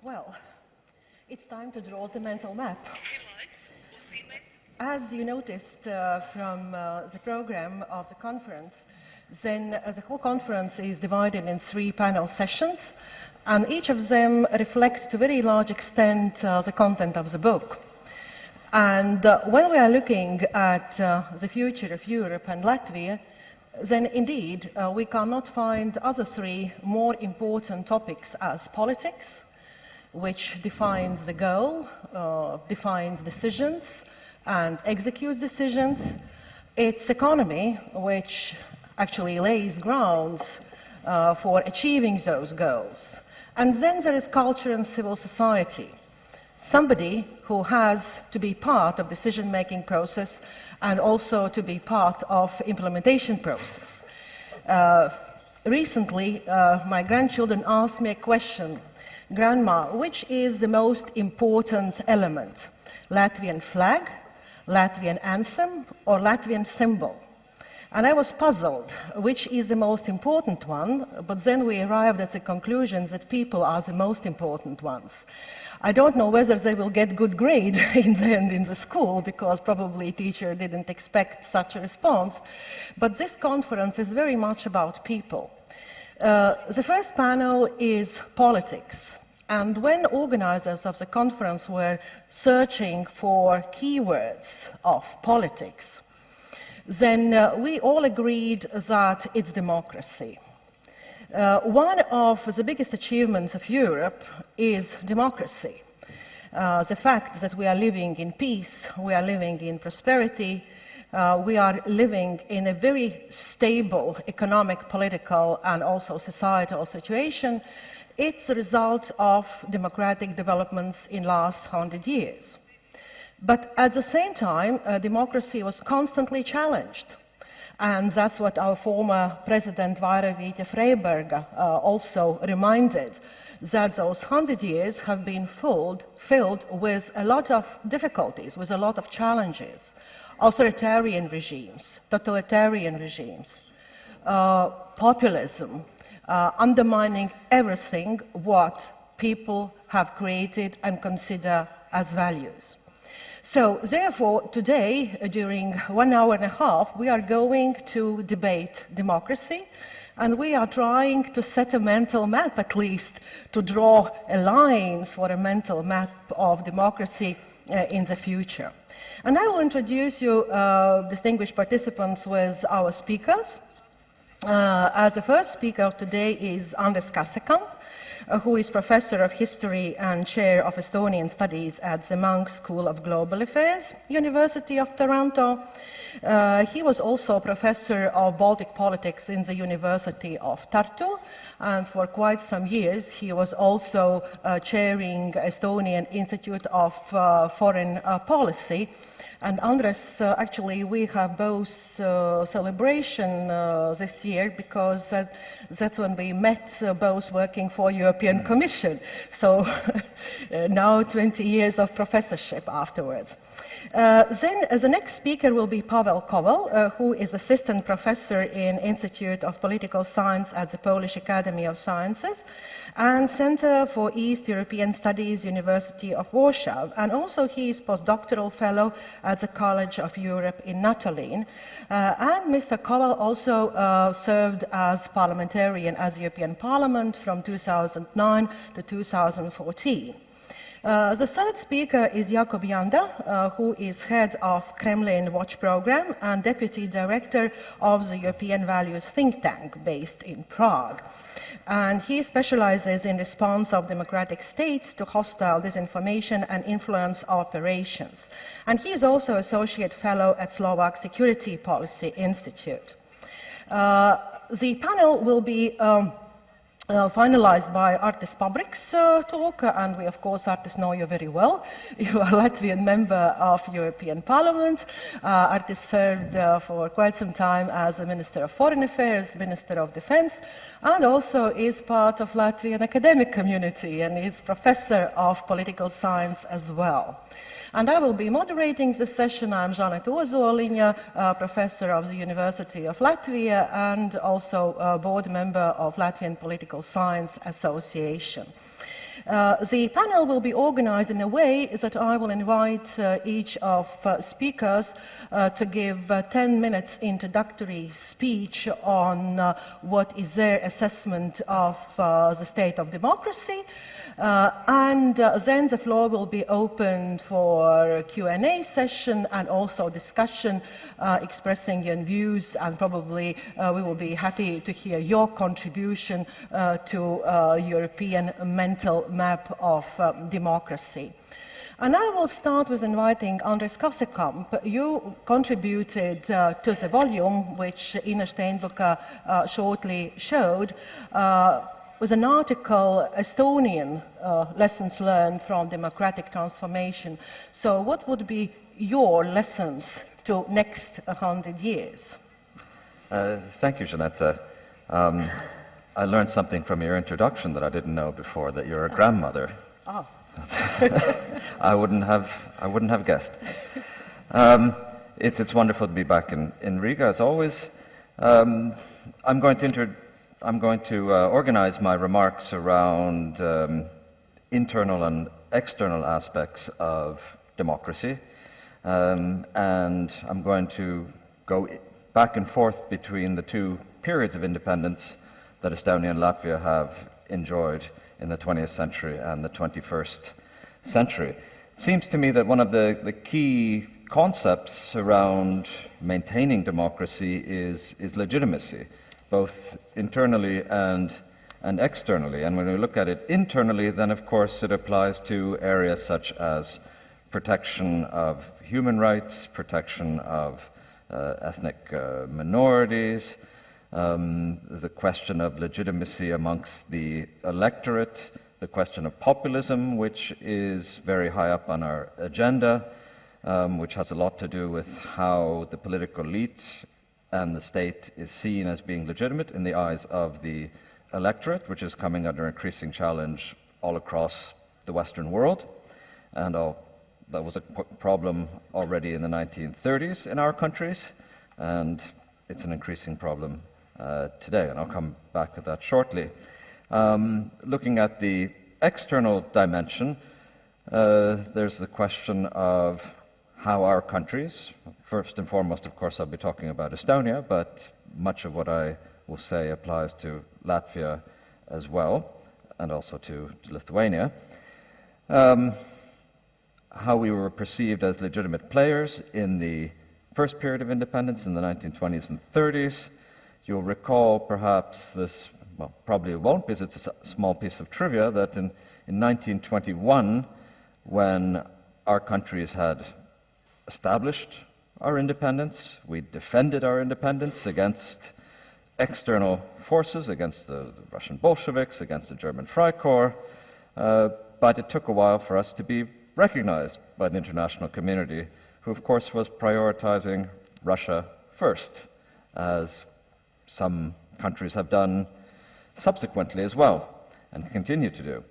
Well, it's time to draw the mental map. As you noticed from the program of the conference, then the whole conference is divided in 3 panel sessions, and each of them reflects to a very large extent the content of the book. And when we are looking at the future of Europe and Latvia, then indeed we cannot find other 3 more important topics as politics, which defines the goal, defines decisions, and executes decisions. It's economy, which actually lays grounds for achieving those goals. And then there is culture and civil society, somebody who has to be part of decision-making process and also to be part of implementation process. Recently, my grandchildren asked me a question, "Grandma, which is the most important element? Latvian flag, Latvian anthem, or Latvian symbol?" And I was puzzled, which is the most important one, but then we arrived at the conclusion that people are the most important ones. I don't know whether they will get good grade in the end in the school, because probably teacher didn't expect such a response, but this conference is very much about people. The first panel is politics. And when organizers of the conference were searching for keywords of politics, then we all agreed that it's democracy. One of the biggest achievements of Europe is democracy. The fact that we are living in peace, we are living in prosperity, we are living in a very stable economic, political, and also societal situation. It's the result of democratic developments in the last 100 years. But at the same time, democracy was constantly challenged. And that's what our former President Vaira Freiberg also reminded, that those 100 years have been filled with a lot of difficulties, with a lot of challenges. Authoritarian regimes, totalitarian regimes, populism, undermining everything what people have created and consider as values. So therefore, today, during 1 hour and a half, we are going to debate democracy, and we are trying to set a mental map, at least, to draw a line for a mental map of democracy in the future. And I will introduce you, distinguished participants, with our speakers. As the first speaker of today is Andres Kasekamp, who is Professor of History and Chair of Estonian Studies at the Monk School of Global Affairs, University of Toronto. He was also Professor of Baltic Politics in the University of Tartu, and for quite some years he was also chairing Estonian Institute of Foreign Policy. And Andres, actually, we have both celebration this year, because that's when we met, both working for European Commission. So now 20 years of professorship afterwards. Then the next speaker will be Paweł Kowal, who is assistant professor in Institute of Political Science at the Polish Academy of Sciences and Center for East European Studies, University of Warsaw. And also he is postdoctoral fellow at the College of Europe in Natolin. And Mr. Kowal also served as parliamentarian at the European Parliament from 2009 to 2014. The third speaker is Jakub Janda, who is head of Kremlin Watch Program and deputy director of the European Values think tank based in Prague. And he specializes in response of democratic states to hostile disinformation and influence operations. And he is also associate fellow at Slovak Security Policy Institute. The panel will be finalized by Artis Pabrik's talk, and we, of course, Artis, know you very well. You are a Latvian member of European Parliament. Artis served for quite some time as a Minister of Foreign Affairs, Minister of Defense, and also is part of Latvian academic community and is Professor of Political Science as well. And I will be moderating this session. I'm Žaneta Ozoliņa, Professor of the University of Latvia and also a board member of Latvian Political Science Association. The panel will be organized in a way that I will invite each of speakers to give 10 minutes introductory speech on what is their assessment of the state of democracy, and then the floor will be opened for Q&A session and also discussion, expressing your views, and probably we will be happy to hear your contribution to European mental map of democracy. And I will start with inviting Andres Kasekamp. You contributed to the volume, which Ina Steinbucker shortly showed, with an article, Estonian Lessons Learned from Democratic Transformation. So what would be your lessons to next 100 years? Thank you, Janetta. I learned something from your introduction that I didn't know before, that you're a grandmother. Oh. I wouldn't have guessed. It's wonderful to be back in Riga, as always. I'm going to organize my remarks around internal and external aspects of democracy, and I'm going to go back and forth between the two periods of independence that Estonia and Latvia have enjoyed in the 20th century and the 21st century. It seems to me that one of the key concepts around maintaining democracy is legitimacy, both internally and externally. And when we look at it internally, then of course it applies to areas such as protection of human rights, protection of ethnic minorities. There's a question of legitimacy amongst the electorate, the question of populism, which is very high up on our agenda, which has a lot to do with how the political elite and the state is seen as being legitimate in the eyes of the electorate, which is coming under increasing challenge all across the Western world. And that was a problem already in the 1930s in our countries, and it's an increasing problem today, and I'll come back to that shortly. Looking at the external dimension, there's the question of how our countries, first and foremost, of course, I'll be talking about Estonia, but much of what I will say applies to Latvia as well, and also to Lithuania. How we were perceived as legitimate players in the first period of independence in the 1920s and 30s. You'll recall perhaps this, well, probably it won't because it's a small piece of trivia, that in 1921, when our countries had established our independence, we defended our independence against external forces, against the Russian Bolsheviks, against the German Freikorps, but it took a while for us to be recognized by the international community, who of course was prioritizing Russia first, as some countries have done subsequently as well, and continue to do.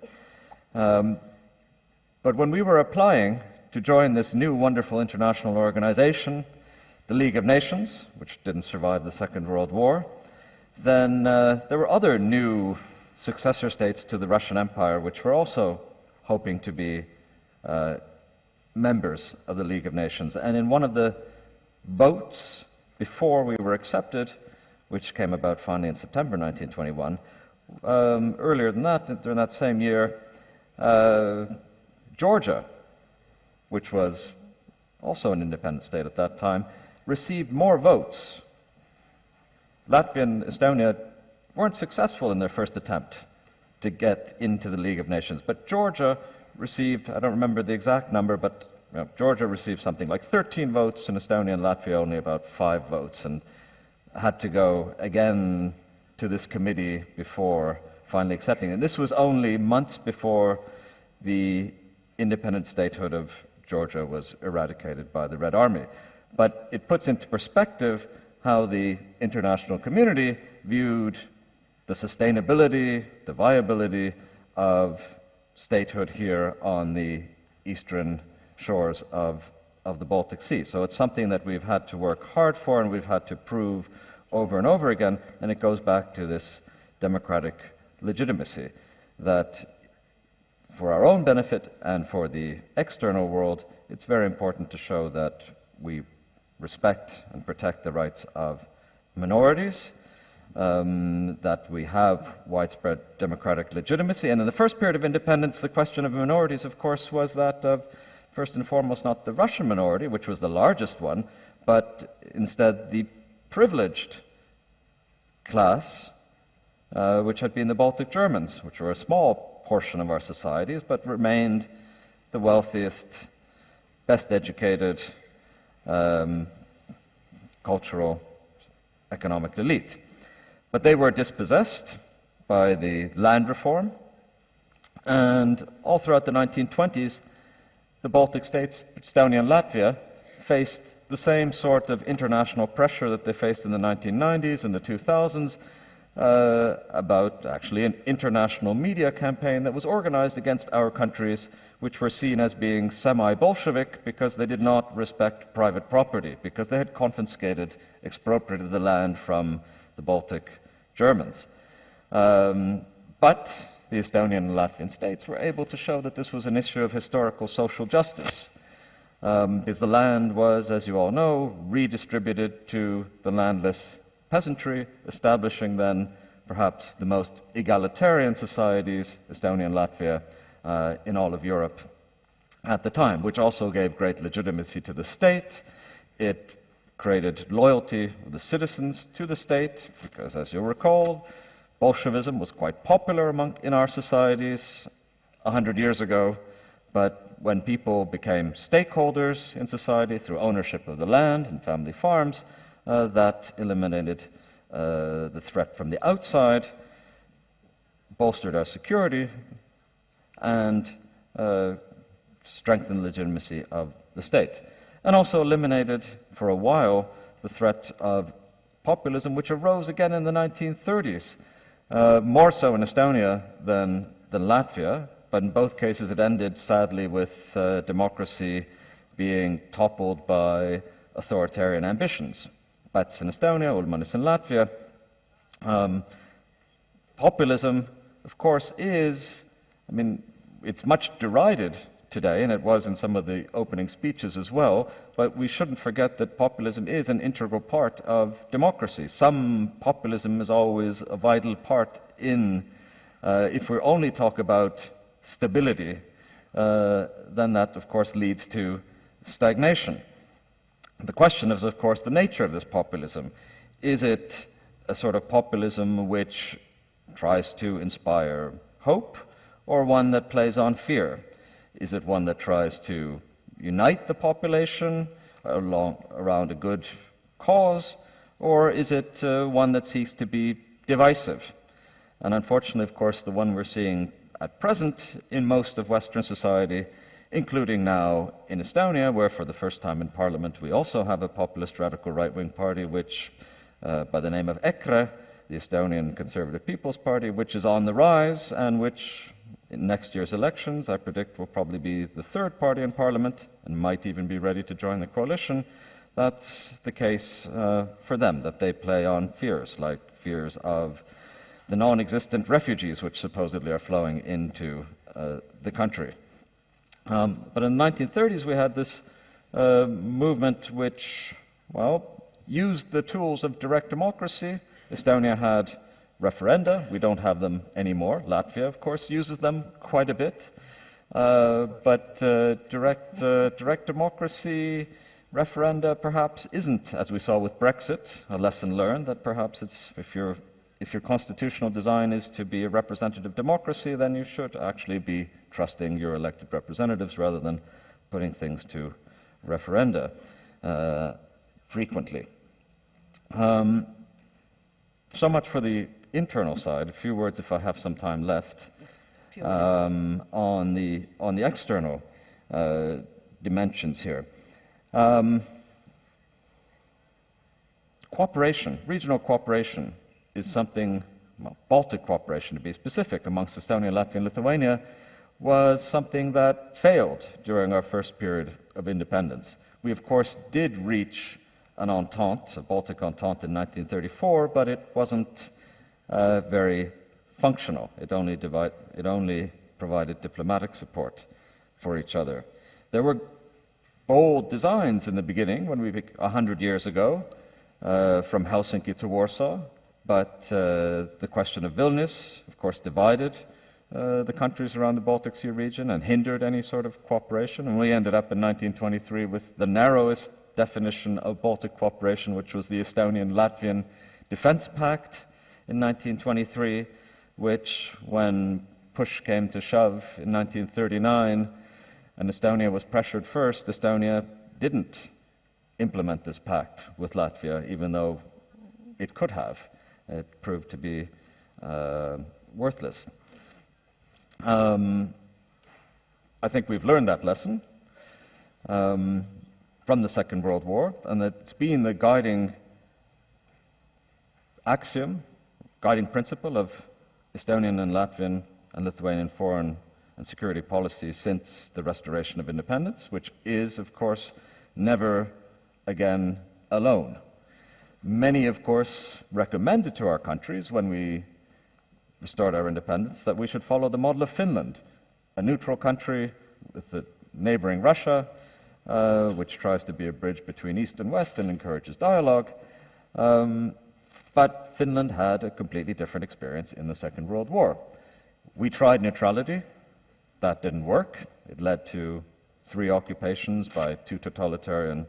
But when we were applying to join this new wonderful international organization, the League of Nations, which didn't survive the Second World War, then there were other new successor states to the Russian Empire which were also hoping to be members of the League of Nations. And in one of the votes before we were accepted, which came about finally in September 1921, earlier than that, during that same year, Georgia, which was also an independent state at that time, received more votes. Latvia and Estonia weren't successful in their first attempt to get into the League of Nations, but Georgia received, I don't remember the exact number, but Georgia received something like 13 votes, and Estonia and Latvia only about 5 votes, and had to go again to this committee before finally accepting it. And this was only months before the independent statehood of Georgia was eradicated by the Red Army. But it puts into perspective how the international community viewed the sustainability, the viability of statehood here on the eastern shores of the Baltic Sea. So it's something that we've had to work hard for, and we've had to prove over and over again, and it goes back to this democratic legitimacy that for our own benefit and for the external world, it's very important to show that we respect and protect the rights of minorities, that we have widespread democratic legitimacy. And in the first period of independence, the question of minorities, of course, was that of, first and foremost, not the Russian minority, which was the largest one, but instead the privileged class, which had been the Baltic Germans, which were a small portion of our societies, but remained the wealthiest, best educated, cultural, economic elite. But they were dispossessed by the land reform, and all throughout the 1920s, the Baltic states, Estonia and Latvia, faced the same sort of international pressure that they faced in the 1990s and the 2000s, about actually an international media campaign that was organized against our countries, which were seen as being semi-Bolshevik because they did not respect private property, because they had confiscated, expropriated the land from the Baltic Germans. But the Estonian and Latvian states were able to show that this was an issue of historical social justice, because the land was, as you all know, redistributed to the landless peasantry, establishing then perhaps the most egalitarian societies, Estonia and Latvia, in all of Europe at the time, which also gave great legitimacy to the state. It created loyalty of the citizens to the state, because as you'll recall, Bolshevism was quite popular in our societies 100 years ago, but when people became stakeholders in society through ownership of the land and family farms, that eliminated the threat from the outside, bolstered our security, and strengthened the legitimacy of the state. And also eliminated, for a while, the threat of populism, which arose again in the 1930s, more so in Estonia than Latvia, but in both cases it ended, sadly, with democracy being toppled by authoritarian ambitions. Pats in Estonia, Ulmanis in Latvia. Populism, of course, is, it's much derided today, and it was in some of the opening speeches as well, but we shouldn't forget that populism is an integral part of democracy. Some populism is always a vital part in, if we only talk about stability, then that, of course, leads to stagnation. The question is, of course, the nature of this populism. Is it a sort of populism which tries to inspire hope, or one that plays on fear? Is it one that tries to unite the population around a good cause, or is it one that seeks to be divisive? And unfortunately, of course, the one we're seeing at present in most of Western society, including now in Estonia, where for the first time in Parliament we also have a populist radical right-wing party, which, by the name of EKRE, the Estonian Conservative People's Party, which is on the rise and which, in next year's elections, I predict will probably be the third party in Parliament and might even be ready to join the coalition. That's the case for them, that they play on fears, like fears of the non-existent refugees which supposedly are flowing into the country. But in the 1930s we had this movement which, used the tools of direct democracy. Estonia had referenda. We don't have them anymore. Latvia, of course, uses them quite a bit. But direct democracy, referenda perhaps isn't, as we saw with Brexit, a lesson learned that perhaps it's, if your constitutional design is to be a representative democracy, then you should actually be trusting your elected representatives rather than putting things to referenda frequently. So much for the internal side. A few words, if I have some time left, on the external dimensions here. Cooperation, regional cooperation, is something, Baltic cooperation to be specific, amongst Estonia, Latvia, and Lithuania, was something that failed during our first period of independence. We, of course, did reach an entente, a Baltic entente in 1934, but it wasn't very functional. It only provided diplomatic support for each other. There were bold designs in the beginning, 100 years ago, from Helsinki to Warsaw, but the question of Vilnius, of course, divided the countries around the Baltic Sea region and hindered any sort of cooperation. And we ended up in 1923 with the narrowest definition of Baltic cooperation, which was the Estonian-Latvian Defense Pact in 1923, which, when push came to shove in 1939, and Estonia was pressured first, Estonia didn't implement this pact with Latvia, even though it could have. It proved to be worthless. I think we've learned that lesson from the Second World War, and it's been the guiding axiom, guiding principle of Estonian and Latvian and Lithuanian foreign and security policy since the restoration of independence, which is, of course, never again alone. Many, of course, recommended to our countries when we restored our independence that we should follow the model of Finland, a neutral country with the neighboring Russia, which tries to be a bridge between East and West and encourages dialogue. But Finland had a completely different experience in the Second World War. We tried neutrality. That didn't work. It led to 3 occupations by 2 totalitarian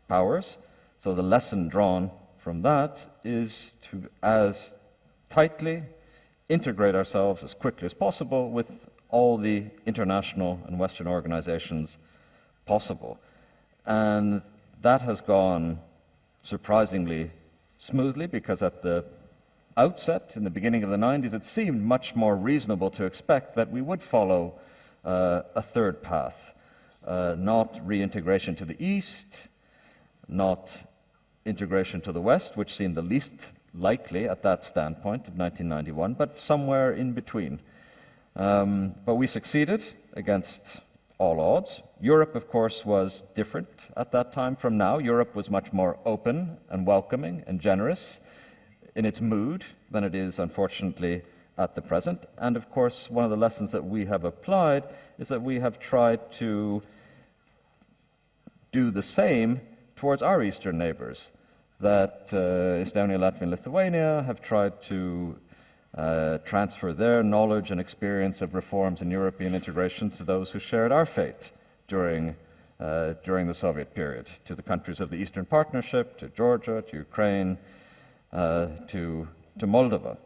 powers. So the lesson drawn from that is to as tightly integrate ourselves as quickly as possible with all the international and Western organizations possible. And that has gone surprisingly smoothly, because at the outset, in the beginning of the 90s, it seemed much more reasonable to expect that we would follow a third path, not reintegration to the East, not integration to the West, which seemed the least likely at that standpoint of 1991, but somewhere in between. But we succeeded against all odds. Europe, of course, was different at that time from now. Europe was much more open and welcoming and generous in its mood than it is, unfortunately, at the present. And, of course, one of the lessons that we have applied is that we have tried to do the same towards our eastern neighbors, that Estonia, Latvia, and Lithuania have tried to transfer their knowledge and experience of reforms in European integration to those who shared our fate during the Soviet period, to the countries of the Eastern Partnership, to Georgia, to Ukraine, to Moldova.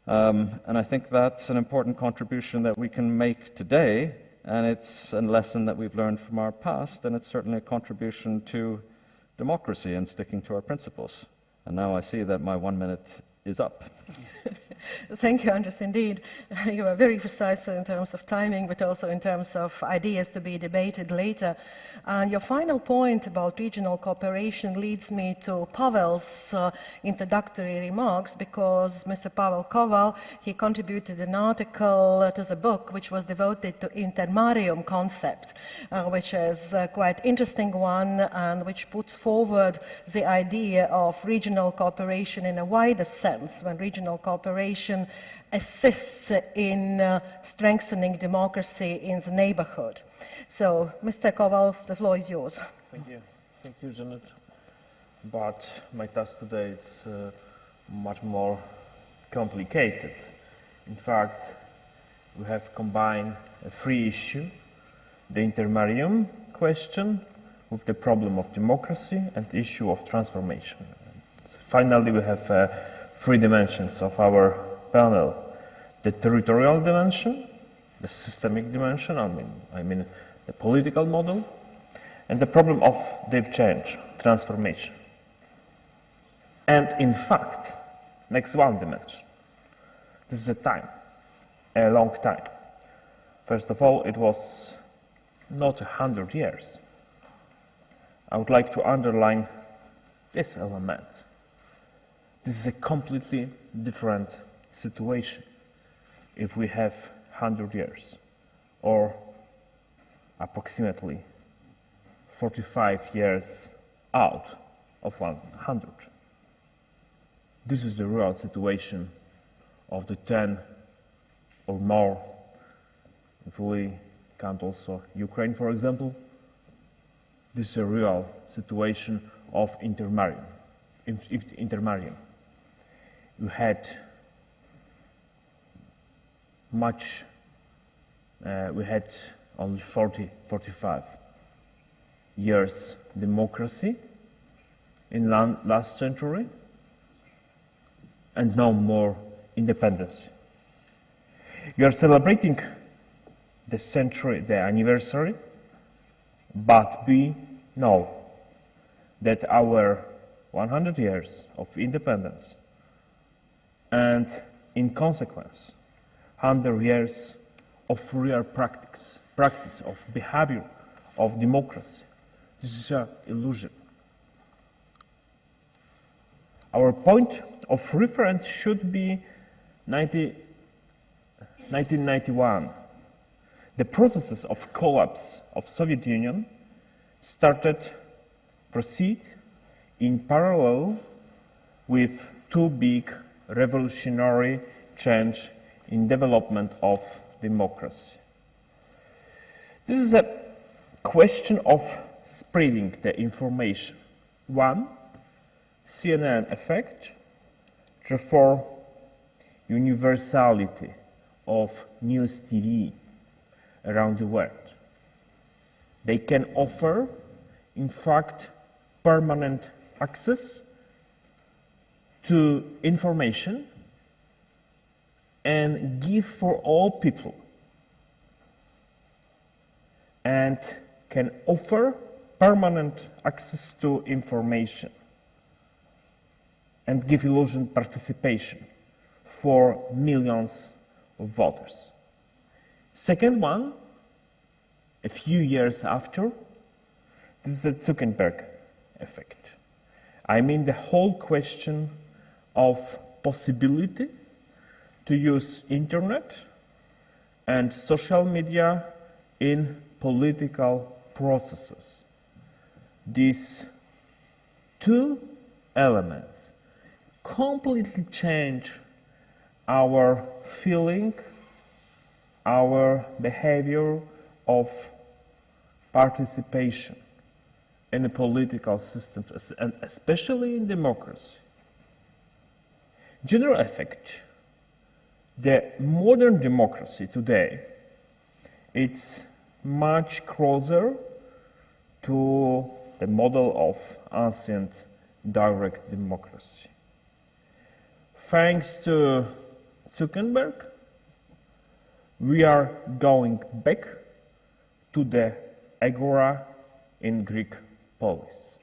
And I think that's an important contribution that we can make today, and it's a lesson that we've learned from our past, and it's certainly a contribution to democracy and sticking to our principles. And now I see that my 1 minute is up. Thank you, Andres. Indeed, you are very precise in terms of timing, but also in terms of ideas to be debated later. And your final point about regional cooperation leads me to Pavel's introductory remarks, because Mr. Paweł Kowal, he contributed an article to the book which was devoted to intermarium concept, which is a quite interesting one and which puts forward the idea of regional cooperation in a wider sense, when regional cooperation assists in strengthening democracy in the neighborhood. So, Mr. Kowal, the floor is yours. Thank you. Thank you, Janet. But my task today is much more complicated. In fact, we have combined a 3 issue, the intermarium question with the problem of democracy and the issue of transformation. Finally, we have 3 dimensions of our panel: the territorial dimension, the systemic dimension, I mean the political model, and the problem of deep change, transformation. And in fact, next 1 dimension. This is a long time. First of all, it was not 100 years. I would like to underline this element. This is a completely different situation if we have 100 years or approximately 45 years out of 100. This is the real situation of the 10 or more if we count also Ukraine, for example, this is a real situation of intermarrying. You had we had only 45 years democracy in last century, and no more independence. We are celebrating the anniversary, but we know that our 100 years of independence and, in consequence, 100 years of real practice of behavior of democracy, this is an illusion. Our point of reference should be 1991. The processes of collapse of Soviet Union proceed in parallel with two big revolutionary change in development of democracy. This is a question of spreading the information. One, CNN effect, therefore universality of news TV around the world. They can offer, in fact, permanent access to information and give for all people, and can offer permanent access to information and give illusion participation for millions of voters. Second one, a few years after, this is the Zuckerberg effect. I mean the whole question of possibility to use internet and social media in political processes. These two elements completely change our feeling, our behavior of participation in the political systems, and especially in democracy. General effect, the modern democracy today, it's much closer to the model of ancient direct democracy. Thanks to Zuckerberg, we are going back to the agora in Greek polis.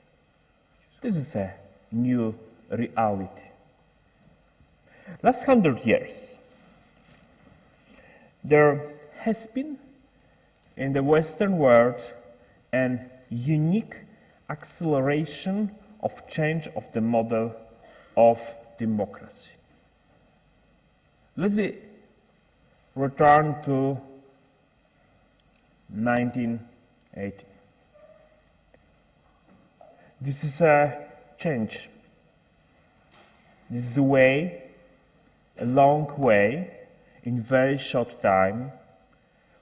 This is a new reality. Last 100 years, there has been in the Western world an unique acceleration of change of the model of democracy. Let's return to 1980. This is a change. This is a long way, in very short time,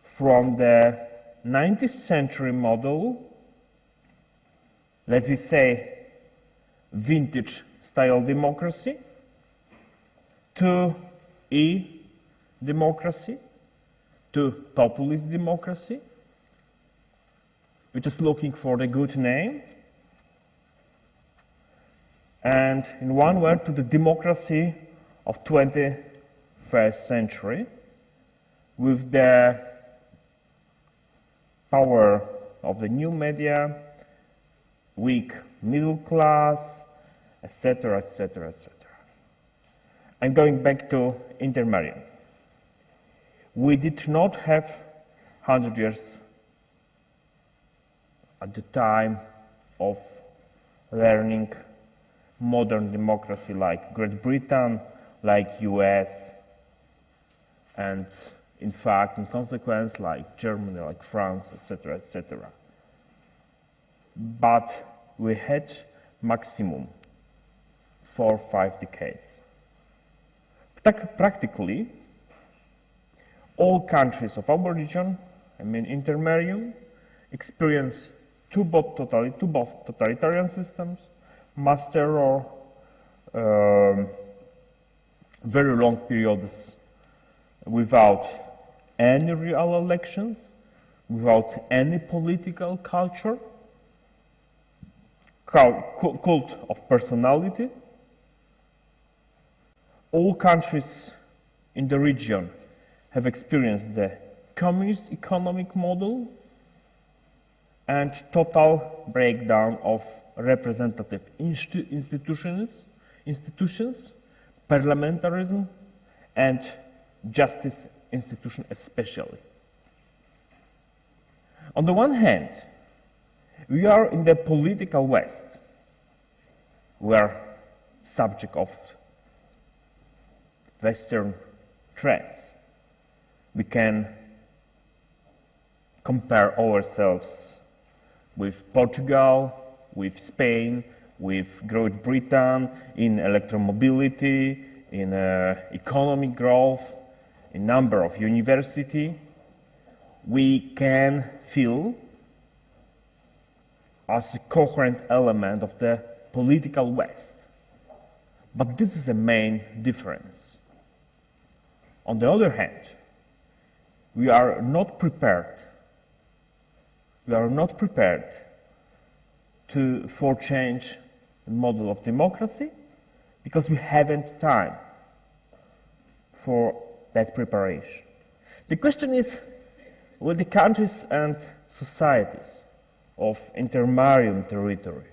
from the 19th century model, let me say, vintage style democracy, to democracy, to populist democracy, which is looking for the good name, and in one word, to the democracy of 21st century, with the power of the new media, weak middle class, etc., etc., etc. I'm going back to intermarrying. We did not have 100 years at the time of learning modern democracy like Great Britain, like US, and in fact, in consequence, like Germany, like France, etc., etc. But we had maximum 4 or 5 decades. Practically, All countries of our region, I mean intermedium, experience two both totalitarian systems, mass terror, very long periods without any real elections, without any political culture, cult of personality. All countries in the region have experienced the communist economic model and total breakdown of representative institutions, parliamentarism, and justice institution especially. On the one hand, we are in the political West. We are subject of Western trends. We can compare ourselves with Portugal, with Spain, with Great Britain in electromobility, in economic growth, in number of universities. We can feel as a coherent element of the political West. But this is the main difference. On the other hand, we are not prepared for change in model of democracy because we haven't time for that preparation. The question is, will the countries and societies of intermarium territory,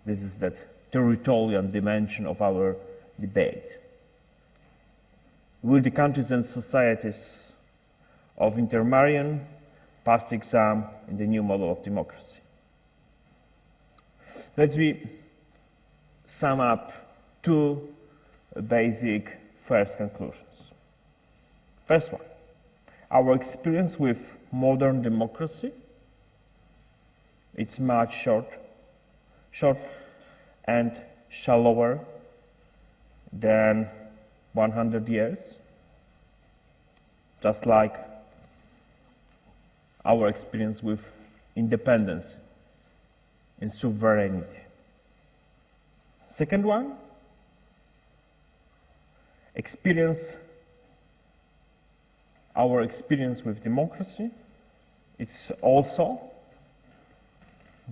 this is that territorial dimension of our debate, will the countries and societies of intermarium pass the exam in the new model of democracy? Let me sum up two basic first conclusions. First one, our experience with modern democracy, it's much short and shallower than 100 years, just like our experience with independence and sovereignty. Second one, our experience with democracy, it's also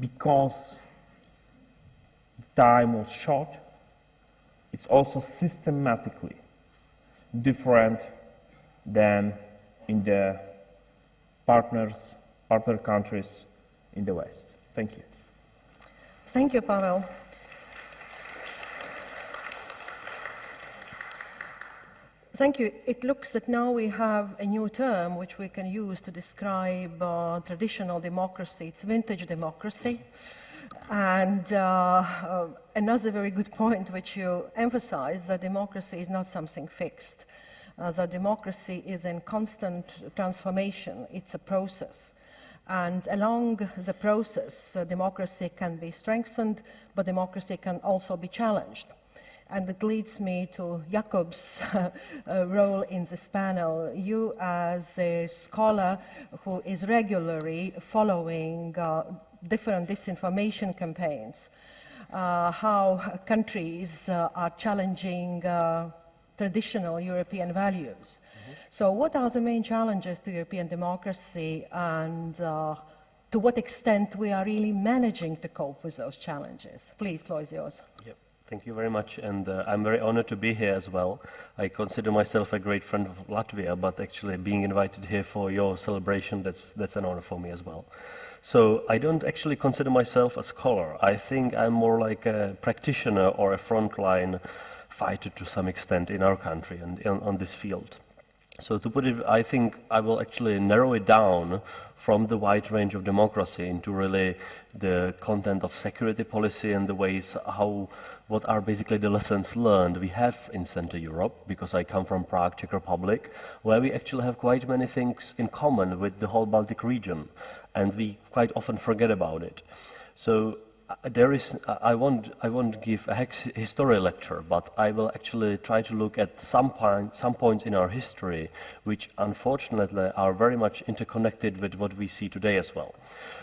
because the time was short, it's also systematically different than in the partner countries in the West. Thank you. Thank you, Paweł. Thank you. It looks that now we have a new term which we can use to describe traditional democracy. It's vintage democracy. And another very good point which you emphasize, that democracy is not something fixed. That democracy is in constant transformation. It's a process. And along the process, democracy can be strengthened, but democracy can also be challenged. And it leads me to Jakob's role in this panel. You, as a scholar who is regularly following different disinformation campaigns, how countries are challenging traditional European values. So what are the main challenges to European democracy, and to what extent we are really managing to cope with those challenges? Please, floor is yours. Yep. Thank you very much, and I'm very honored to be here as well. I consider myself a great friend of Latvia, but actually being invited here for your celebration, that's an honor for me as well. So I don't actually consider myself a scholar. I think I'm more like a practitioner or a frontline fighter to some extent in our country and on this field. So to put it, I think I will actually narrow it down from the wide range of democracy into really the content of security policy and the ways what are basically the lessons learned we have in Central Europe, because I come from Prague, Czech Republic, where we actually have quite many things in common with the whole Baltic region, and we quite often forget about it. So I won't give a history lecture, but I will actually try to look at some points in our history which unfortunately are very much interconnected with what we see today as well.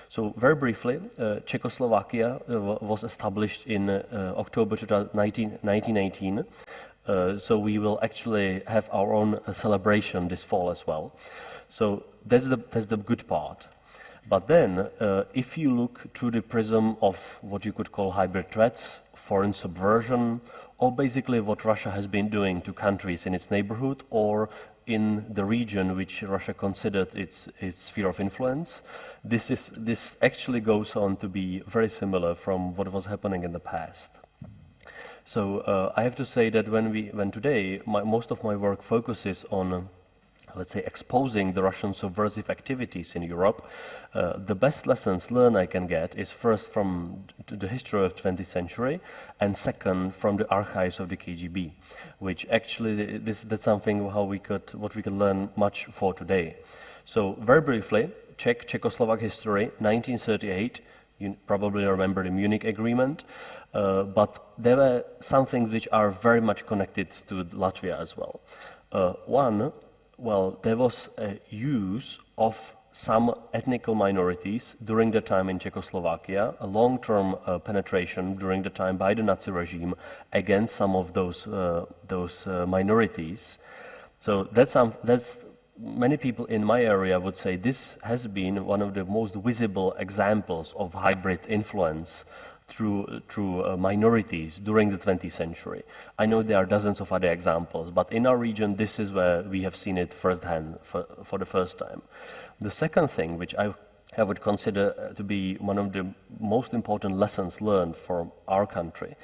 So very briefly, Czechoslovakia was established in October 1918. So we will actually have our own celebration this fall as well. So that's the good part. But then, if you look through the prism of what you could call hybrid threats, foreign subversion, or basically what Russia has been doing to countries in its neighborhood or in the region which Russia considered its sphere of influence, this actually goes on to be very similar from what was happening in the past. So I have to say that when today most of my work focuses on let's say, exposing the Russian subversive activities in Europe, the best lessons learned I can get is first from the history of the 20th century, and second from the archives of the KGB, which actually that's something what we could learn much for today. So very briefly, Czechoslovak history, 1938. You probably remember the Munich Agreement, but there were some things which are very much connected to Latvia as well. One. Well, there was a use of some ethnic minorities during the time in Czechoslovakia, a long-term penetration during the time by the Nazi regime against some of those minorities. So that's many people in my area would say this has been one of the most visible examples of hybrid influence through minorities during the 20th century. I know there are dozens of other examples, but in our region, this is where we have seen it firsthand for the first time. The second thing, which I would consider to be one of the most important lessons learned from our country,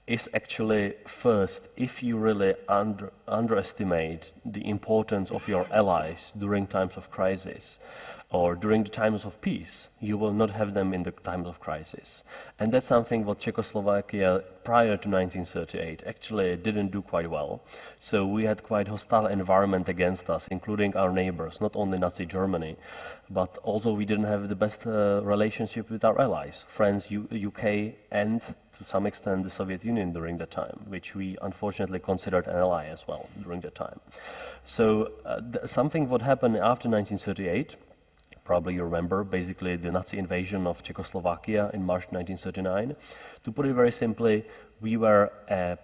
is actually first, if you really underestimate the importance of your allies during times of crisis, or during the times of peace, you will not have them in the times of crisis. And that's something what Czechoslovakia prior to 1938 actually didn't do quite well. So we had quite hostile environment against us, including our neighbors, not only Nazi Germany, but also we didn't have the best relationship with our allies, France, UK, and to some extent the Soviet Union during the time, which we unfortunately considered an ally as well during the time. So something what happened after 1938, probably you remember, basically the Nazi invasion of Czechoslovakia in March 1939. To put it very simply, we were a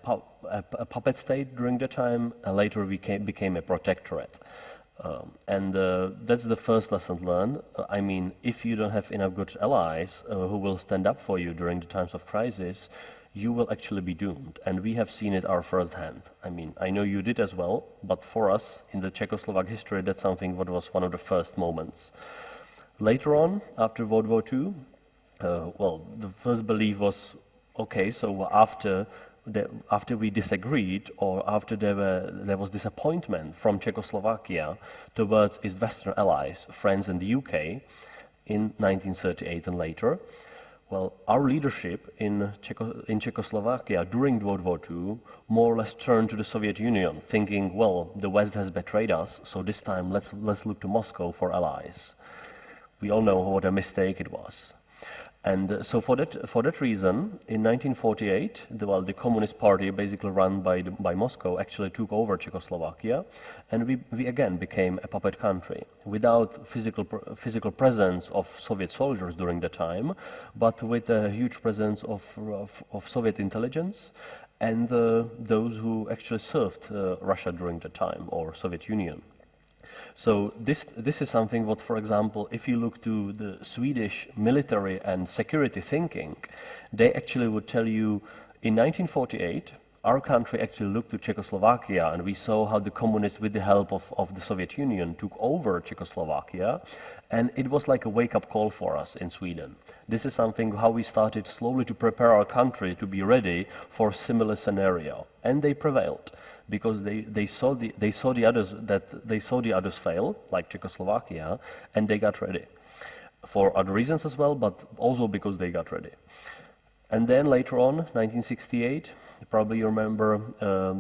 puppet state during the time, and later we became a protectorate. And that's the first lesson learned. I mean, if you don't have enough good allies who will stand up for you during the times of crisis, you will actually be doomed. And we have seen it our first hand. I mean, I know you did as well, but for us, in the Czechoslovak history, that's something what was one of the first moments. Later on, after World War II, well, the first belief was, okay, so after we disagreed, or after there was disappointment from Czechoslovakia towards its Western allies, France and the UK, in 1938 and later, well, our leadership in Czechoslovakia during World War II more or less turned to the Soviet Union, thinking, well, the West has betrayed us, so this time let's look to Moscow for allies. We all know what a mistake it was. And so for that reason, in 1948, the Communist Party, basically run by Moscow, actually took over Czechoslovakia, and we again became a puppet country, without physical presence of Soviet soldiers during the time, but with a huge presence of Soviet intelligence and those who actually served Russia during the time, or Soviet Union. So this is something what, for example, if you look to the Swedish military and security thinking, they actually would tell you in 1948, our country actually looked to Czechoslovakia, and we saw how the communists, with the help of the Soviet Union, took over Czechoslovakia, and it was like a wake-up call for us in Sweden. This is something how we started slowly to prepare our country to be ready for a similar scenario, and they prevailed. Because they saw the others fail, like Czechoslovakia, and they got ready for other reasons as well, but also because they got ready. And then later on, 1968, probably you remember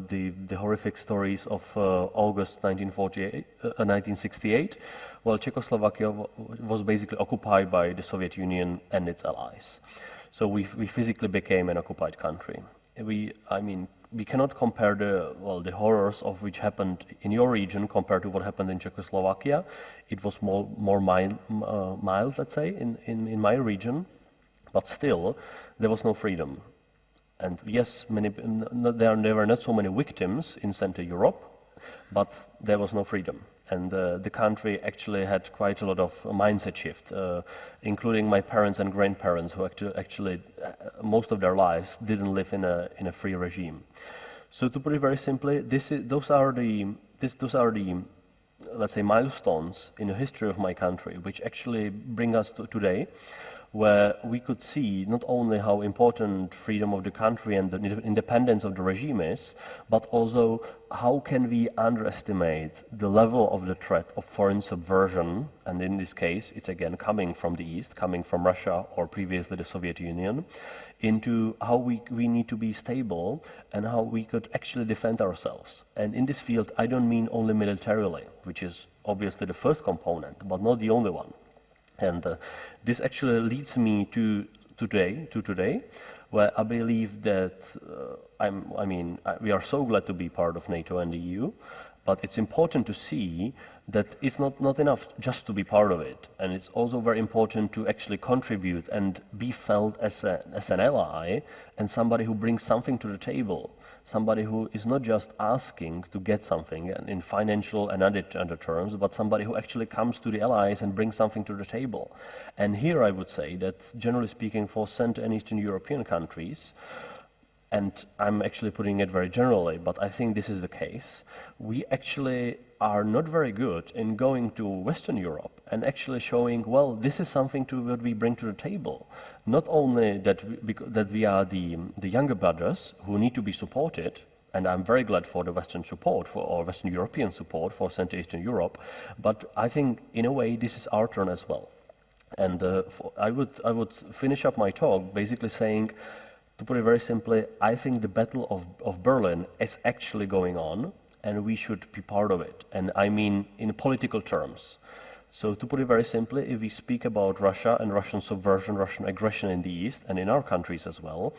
the horrific stories of August 1968. Well, Czechoslovakia was basically occupied by the Soviet Union and its allies. So we physically became an occupied country. We cannot compare the horrors of which happened in your region compared to what happened in Czechoslovakia. It was more mild, let's say, in my region, but still there was no freedom. And yes, there were not so many victims in Central Europe, but there was no freedom. And the country actually had quite a lot of mindset shift, including my parents and grandparents, who actually most of their lives didn't live in a free regime. So to put it very simply, those are the let's say milestones in the history of my country, which actually bring us to today, where we could see not only how important freedom of the country and the independence of the regime is, but also how can we underestimate the level of the threat of foreign subversion, and in this case it's again coming from the East, coming from Russia or previously the Soviet Union, into how we need to be stable and how we could actually defend ourselves. And in this field I don't mean only militarily, which is obviously the first component, but not the only one. And this actually leads me to today, where I believe that we are so glad to be part of NATO and the EU, but it's important to see that it's not enough just to be part of it, and it's also very important to actually contribute and be felt as an ally and somebody who brings something to the table. Somebody who is not just asking to get something in financial and other terms, but somebody who actually comes to the allies and brings something to the table. And here I would say that, generally speaking, for Central and Eastern European countries, and I'm actually putting it very generally, but I think this is the case, we actually are not very good in going to Western Europe and actually showing, well, this is something that we bring to the table. Not only that we are the younger brothers who need to be supported, and I'm very glad for the Western support, or Western European support for Central Eastern Europe, but I think in a way this is our turn as well. And I would finish up my talk basically saying, to put it very simply, I think the Battle of Berlin is actually going on, and we should be part of it. And I mean in political terms. So to put it very simply, if we speak about Russia and Russian subversion, Russian aggression in the East and in our countries as well,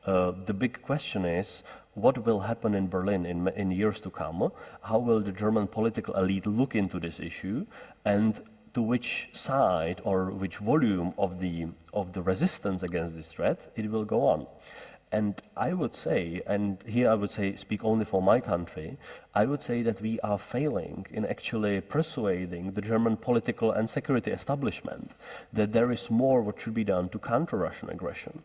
the big question is, what will happen in Berlin in years to come? How will the German political elite look into this issue, and to which side or which volume of the resistance against this threat it will go on? And I would say, and here I would say, speak only for my country, I would say that we are failing in actually persuading the German political and security establishment that there is more what should be done to counter Russian aggression.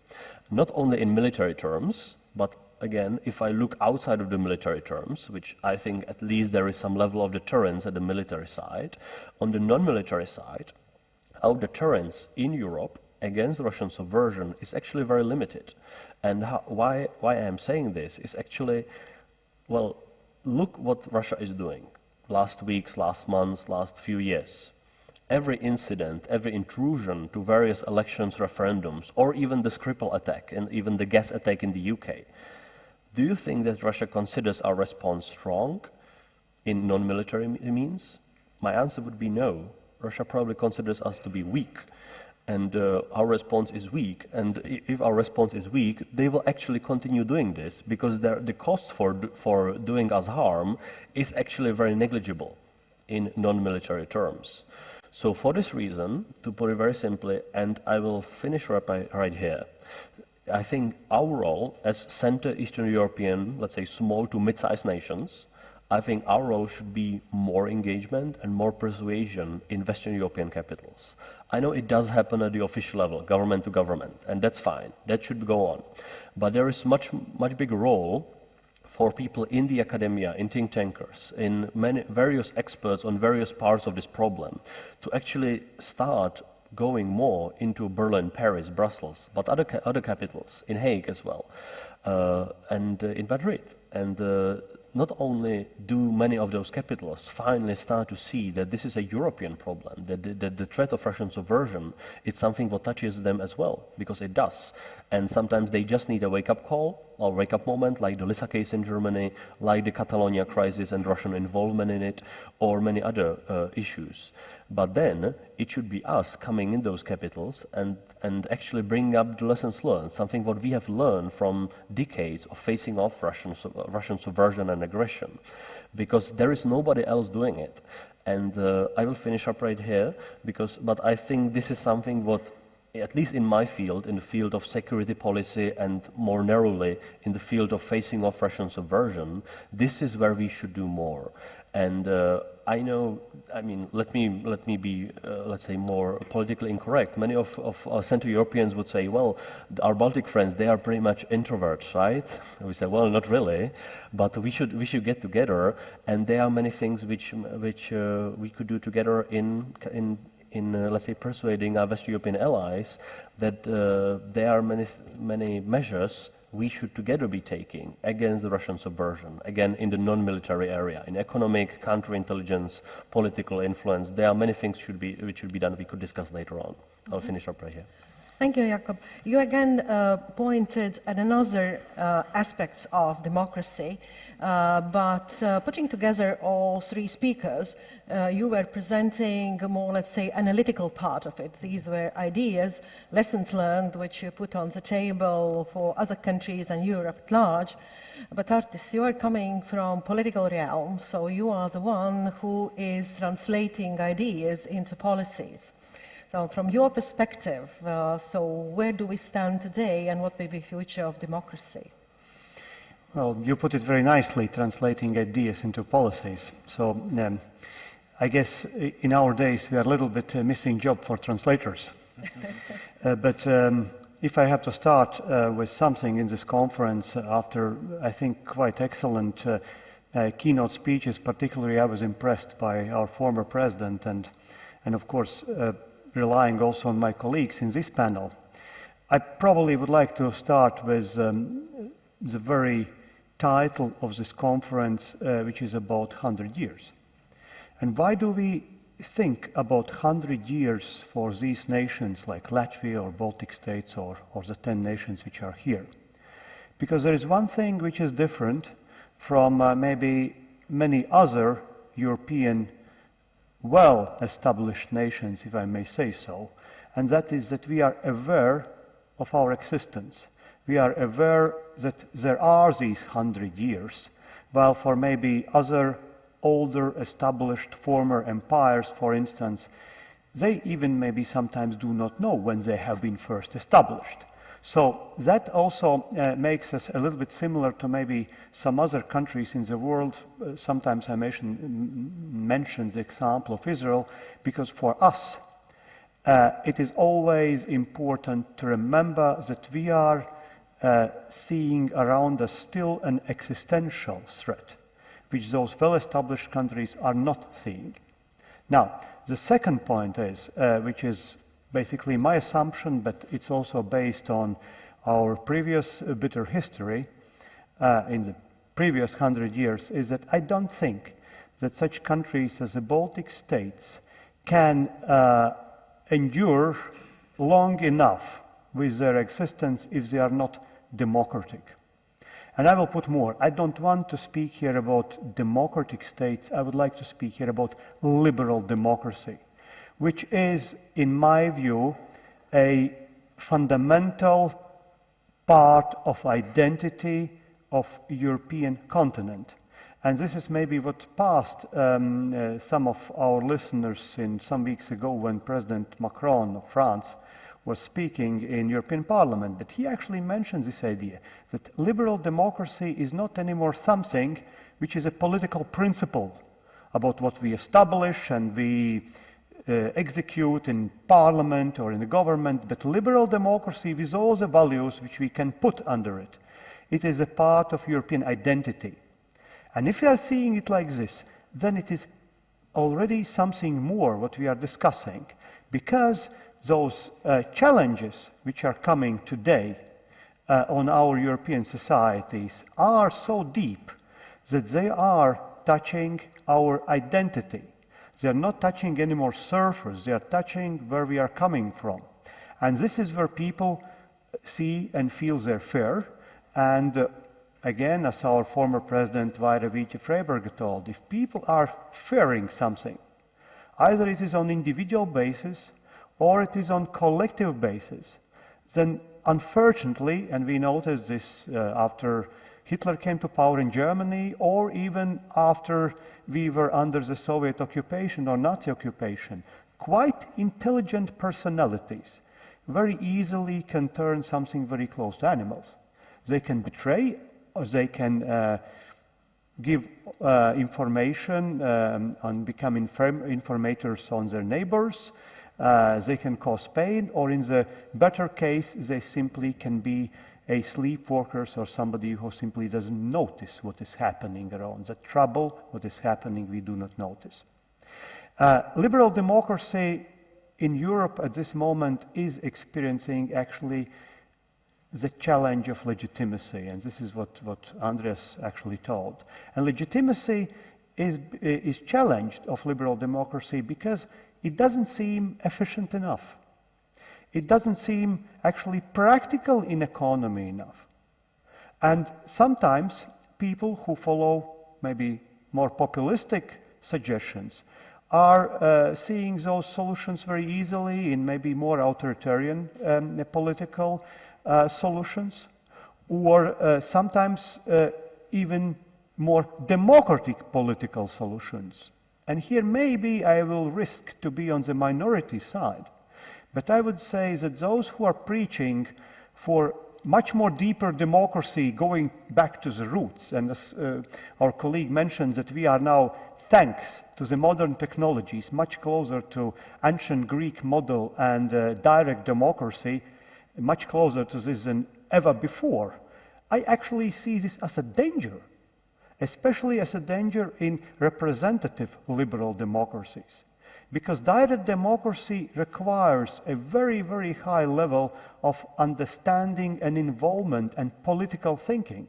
Not only in military terms, but again, if I look outside of the military terms, which I think at least there is some level of deterrence at the military side, on the non-military side, our deterrence in Europe against Russian subversion is actually very limited. And why I am saying this is actually, well, look what Russia is doing last weeks, last months, last few years. Every incident, every intrusion to various elections, referendums, or even the Skripal attack and even the gas attack in the UK. Do you think that Russia considers our response strong in non-military means? My answer would be no. Russia probably considers us to be weak. And our response is weak, and if our response is weak, they will actually continue doing this, because the cost for doing us harm is actually very negligible in non-military terms. So for this reason, to put it very simply, and I will finish right here, I think our role as Central Eastern European, let's say small to mid-sized nations, I think our role should be more engagement and more persuasion in Western European capitals. I know it does happen at the official level, government to government, and that's fine. That should go on. But there is much bigger role for people in the academia, in think tankers, in various experts on various parts of this problem, to actually start going more into Berlin, Paris, Brussels, but other capitals, in Hague as well, and in Madrid. And not only do many of those capitals finally start to see that this is a European problem, that the threat of Russian subversion is something that touches them as well, because it does. And sometimes they just need a wake-up call or wake-up moment, like the Lissa case in Germany, like the Catalonia crisis and Russian involvement in it, or many other issues. But then it should be us coming in those capitals and actually bringing up the lessons learned, something what we have learned from decades of facing off Russian subversion and aggression, because there is nobody else doing it. And I will finish up right here, but I think this is something what, at least in my field, in the field of security policy and more narrowly in the field of facing off Russian subversion, this is where we should do more. And I know, I mean, let me be, let's say, more politically incorrect. Many of our Central Europeans would say, well, our Baltic friends, they are pretty much introverts, right? And we say, well, not really, but we should get together, and there are many things which we could do together in let's say, persuading our West European allies that there are many measures we should together be taking against the Russian subversion, again, in the non-military area, in economic, counterintelligence, political influence. There are many things which should be done. We could discuss later on. I'll finish up right here. Thank you, Jakub. You again pointed at another aspects of democracy, but putting together all three speakers, you were presenting a more, let's say, analytical part of it. These were ideas, lessons learned, which you put on the table for other countries and Europe at large. But Artis, you are coming from political realm, so you are the one who is translating ideas into policies. So from your perspective, so where do we stand today and what will be the future of democracy? Well, you put it very nicely, translating ideas into policies. So I guess in our days we are a little bit missing job for translators. But if I have to start with something in this conference after, I think, quite excellent keynote speeches, particularly I was impressed by our former president and of course, relying also on my colleagues in this panel. I probably would like to start with the very title of this conference, which is about 100 years. And why do we think about 100 years for these nations like Latvia or Baltic states or the 10 nations which are here? Because there is one thing which is different from maybe many other European well-established nations, if I may say so, and that is that we are aware of our existence. We are aware that there are these 100 years, while for maybe other older established former empires, for instance, they even maybe sometimes do not know when they have been first established. So that also makes us a little bit similar to maybe some other countries in the world. Sometimes I mention the example of Israel, because for us it is always important to remember that we are seeing around us still an existential threat, which those well-established countries are not seeing. Now, the second point is, which is basically my assumption, but it's also based on our previous bitter history in the previous 100 years, is that I don't think that such countries as the Baltic states can endure long enough with their existence if they are not democratic. And I will put more. I don't want to speak here about democratic states. I would like to speak here about liberal democracy, which is, in my view, a fundamental part of identity of European continent. And this is maybe what passed some of our listeners in some weeks ago when President Macron of France was speaking in European Parliament. But he actually mentioned this idea that liberal democracy is not anymore something which is a political principle about what we establish and we execute in parliament or in the government, but liberal democracy with all the values which we can put under it. It is a part of European identity. And if we are seeing it like this, then it is already something more what we are discussing, because those challenges which are coming today on our European societies are so deep that they are touching our identity. They are not touching any more surface, they are touching where we are coming from. And this is where people see and feel their fear, And again, as our former president Vaira Vīķe-Freiberga told, if people are fearing something, either it is on individual basis or it is on collective basis, then unfortunately, and we noticed this after Hitler came to power in Germany, or even after we were under the Soviet occupation or Nazi occupation, quite intelligent personalities very easily can turn something very close to animals. They can betray, or they can give information and become informators on their neighbors. They can cause pain, or in the better case, they simply can be a sleepwalkers or somebody who simply doesn't notice what is happening around. The trouble, what is happening, we do not notice. Liberal democracy in Europe at this moment is experiencing actually the challenge of legitimacy, and this is what Andreas actually told. And legitimacy is challenged of liberal democracy because it doesn't seem efficient enough. It doesn't seem actually practical in economy enough. And sometimes people who follow maybe more populistic suggestions are seeing those solutions very easily in maybe more authoritarian political solutions, or sometimes even more democratic political solutions. And here maybe I will risk to be on the minority side. But I would say that those who are preaching for much more deeper democracy, going back to the roots, and as our colleague mentioned, that we are now, thanks to the modern technologies, much closer to ancient Greek model and direct democracy, much closer to this than ever before. I actually see this as a danger, especially as a danger in representative liberal democracies. Because direct democracy requires a very, very high level of understanding and involvement and political thinking.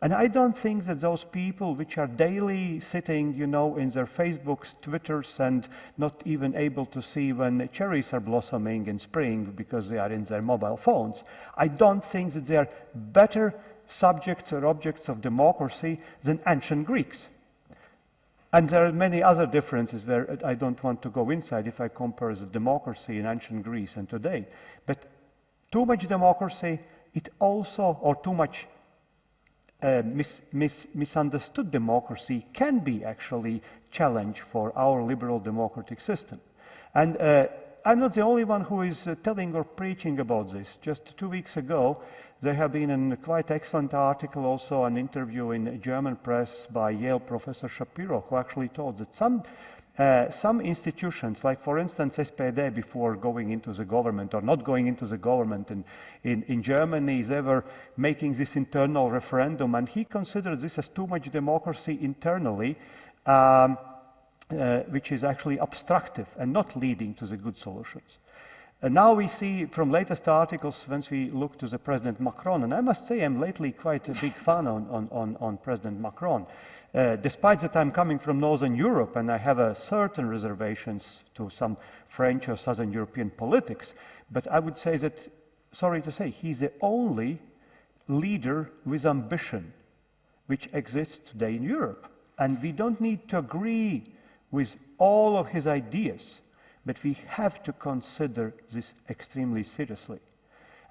And I don't think that those people which are daily sitting, you know, in their Facebooks, Twitters, and not even able to see when cherries are blossoming in spring because they are in their mobile phones, I don't think that they are better subjects or objects of democracy than ancient Greeks. And there are many other differences where I don't want to go inside if I compare the democracy in ancient Greece and today. But too much democracy, it also, or too much misunderstood democracy can be actually challenge for our liberal democratic system. And I'm not the only one who is telling or preaching about this. Just 2 weeks ago, there have been a quite excellent article, also an interview in German press by Yale professor Shapiro, who actually told that some institutions, like for instance SPD, before going into the government or not going into the government in Germany, they were making this internal referendum, and he considered this as too much democracy internally, which is actually obstructive and not leading to the good solutions. And now we see from latest articles, once we look to the President Macron, and I must say I'm lately quite a big fan on President Macron. Despite that I'm coming from Northern Europe and I have a certain reservations to some French or Southern European politics, but I would say that, sorry to say, he's the only leader with ambition which exists today in Europe. And we don't need to agree with all of his ideas, but we have to consider this extremely seriously.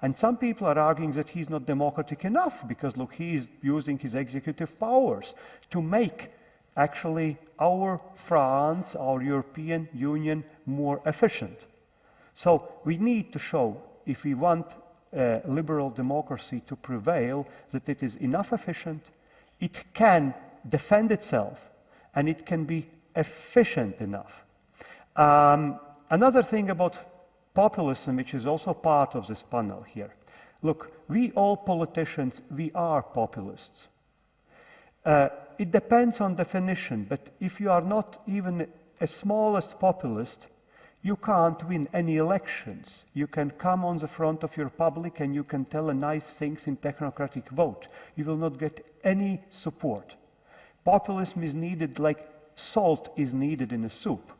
And some people are arguing that he's not democratic enough because, look, he is using his executive powers to make actually our France, our European Union more efficient. So we need to show, if we want liberal democracy to prevail, that it is enough efficient, it can defend itself, and it can be efficient enough. Another thing about populism, which is also part of this panel here. Look, we all politicians, we are populists. It depends on definition, but if you are not even a smallest populist, you can't win any elections. You can come on the front of your public and you can tell nice things in technocratic vote. You will not get any support. Populism is needed like salt is needed in a soup.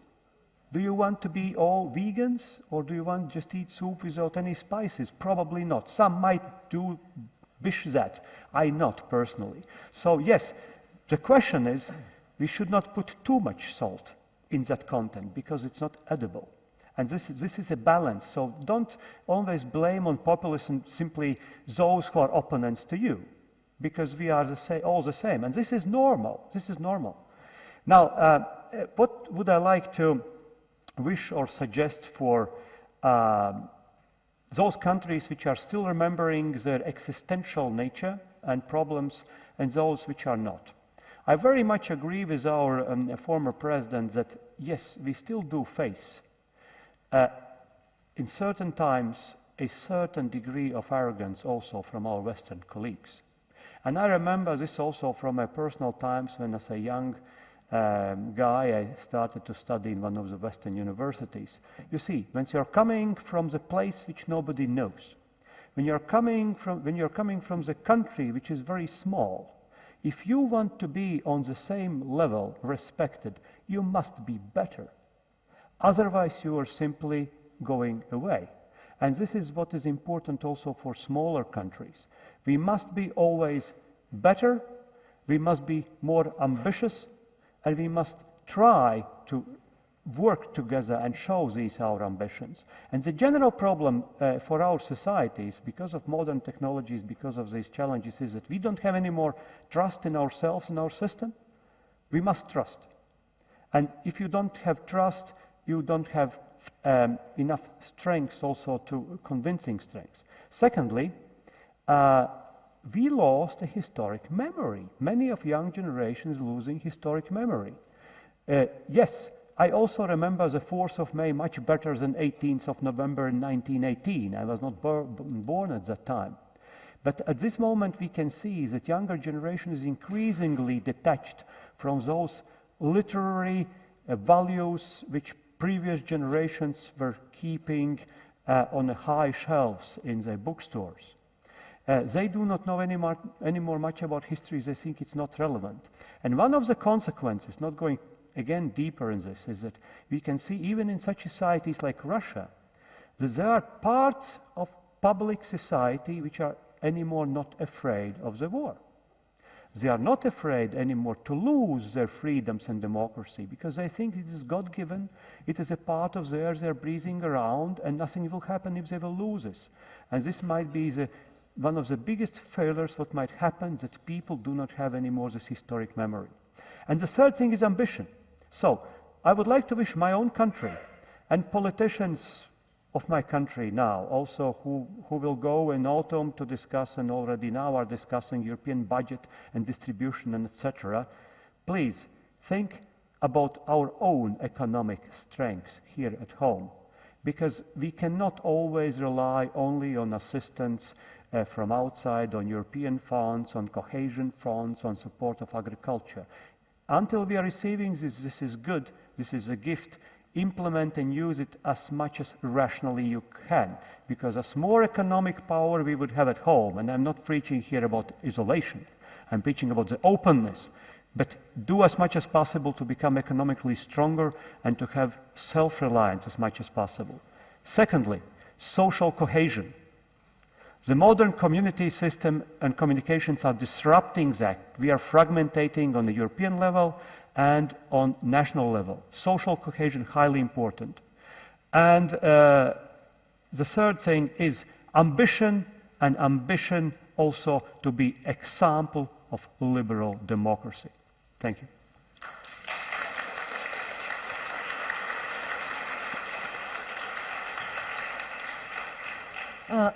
Do you want to be all vegans, or do you want just eat soup without any spices? Probably not. Some might do wish that. I not personally. So yes, the question is, we should not put too much salt in that content because it's not edible. And this is a balance. So don't always blame on populism simply those who are opponents to you, because we are all the same. And this is normal. This is normal. Now, what would I like to wish or suggest for those countries which are still remembering their existential nature and problems, and those which are not? I very much agree with our former president that, yes, we still do face, in certain times, a certain degree of arrogance also from our Western colleagues. And I remember this also from my personal times when, as a young guy, I started to study in one of the Western universities. You see, when you're coming from the place which nobody knows, when you're coming from the country which is very small, if you want to be on the same level, respected, you must be better. Otherwise, you are simply going away. And this is what is important also for smaller countries. We must be always better, we must be more ambitious, and we must try to work together and show these our ambitions. And the general problem for our societies, because of modern technologies, because of these challenges, is that we don't have any more trust in ourselves and our system. We must trust. And if you don't have trust, you don't have enough strength also to convincing strength. Secondly, we lost a historic memory. Many of young generations losing historic memory. Yes, I also remember the 4th of May much better than 18th of November in 1918. I was not born at that time. But at this moment we can see that younger generation is increasingly detached from those literary values which previous generations were keeping on the high shelves in their bookstores. They do not know anymore much about history. They think it's not relevant. And one of the consequences, not going again deeper in this, is that we can see even in such societies like Russia, that there are parts of public society which are anymore not afraid of the war. They are not afraid anymore to lose their freedoms and democracy because they think it is God-given, it is a part of theirs, they're breathing around, and nothing will happen if they will lose this. And this might be one of the biggest failures what might happen, that people do not have anymore this historic memory. And the third thing is ambition. So, I would like to wish my own country and politicians of my country now, also who will go in autumn to discuss and already now are discussing European budget and distribution and etc. Please think about our own economic strengths here at home, because we cannot always rely only on assistance from outside, on European funds, on cohesion funds, on support of agriculture. Until we are receiving this is good, this is a gift. Implement and use it as much as rationally you can, because as more economic power we would have at home, and I'm not preaching here about isolation, I'm preaching about the openness, but do as much as possible to become economically stronger and to have self-reliance as much as possible. Secondly, social cohesion. The modern community system and communications are disrupting that. We are fragmentating on the European level and on national level. Social cohesion, highly important. And the third thing is ambition, and ambition also to be example of liberal democracy. Thank you.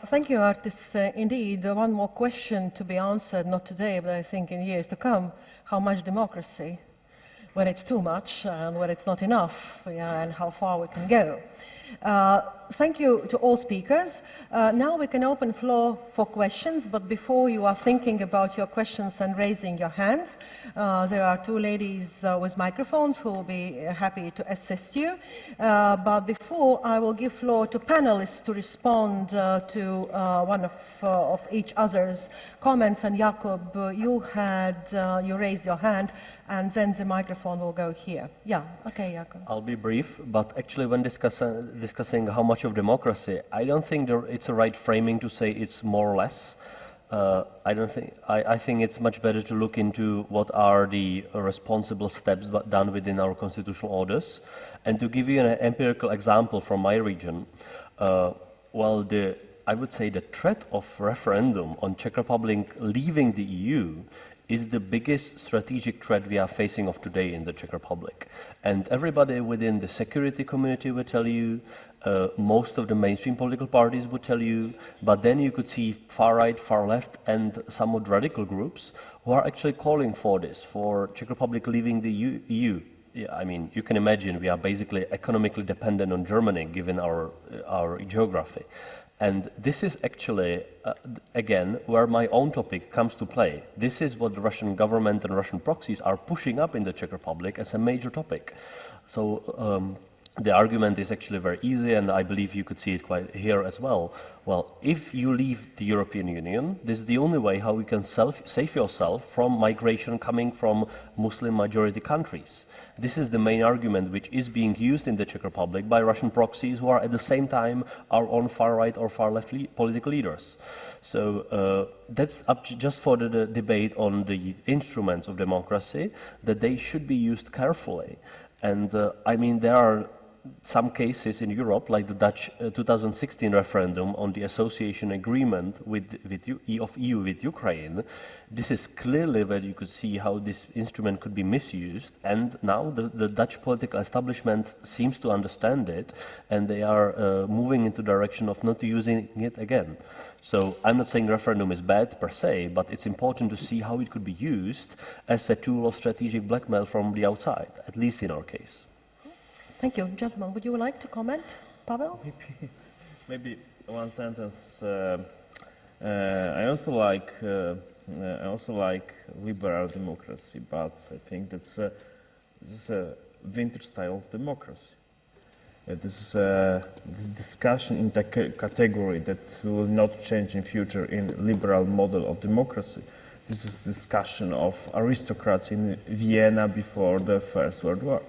Thank you, Artis. Indeed, one more question to be answered, not today, but I think in years to come. How much democracy? When it's too much and when it's not enough, and how far we can go. Thank you to all speakers. Now we can open floor for questions, but before you are thinking about your questions and raising your hands, there are two ladies with microphones who will be happy to assist you. But before, I will give floor to panelists to respond to one of each other's comments. And Jakob, you raised your hand, and then the microphone will go here. Yeah, okay, Jakob. I'll be brief, but actually when discussing how much of democracy, I don't think it's a right framing to say it's more or less. I think it's much better to look into what are the responsible steps done within our constitutional orders. And to give you an empirical example from my region, well, I would say the threat of referendum on Czech Republic leaving the EU is the biggest strategic threat we are facing of today in the Czech Republic. And everybody within the security community will tell you, most of the mainstream political parties would tell you, but then you could see far right, far left, and somewhat radical groups who are actually calling for this, for Czech Republic leaving the EU. Yeah, I mean, you can imagine we are basically economically dependent on Germany, given our geography. And this is actually, again, where my own topic comes to play. This is what the Russian government and Russian proxies are pushing up in the Czech Republic as a major topic. So the argument is actually very easy, and I believe you could see it quite here as well. Well, if you leave the European Union, this is the only way how you can save yourself from migration coming from Muslim majority countries. This is the main argument which is being used in the Czech Republic by Russian proxies who are at the same time our own far right or far left political leaders. So that's up to just for the debate on the instruments of democracy, that they should be used carefully. And I mean, there are some cases in Europe, like the Dutch 2016 referendum on the association agreement of EU with Ukraine. This is clearly where you could see how this instrument could be misused, and now the Dutch political establishment seems to understand it, and they are moving into the direction of not using it again. So I'm not saying referendum is bad per se, but it's important to see how it could be used as a tool of strategic blackmail from the outside, at least in our case. Thank you. Gentlemen, would you like to comment? Paweł? Maybe one sentence. I also like liberal democracy, but I think this is a winter style of democracy. This is a discussion in the category that will not change in future in liberal model of democracy. This is discussion of aristocrats in Vienna before the First World War.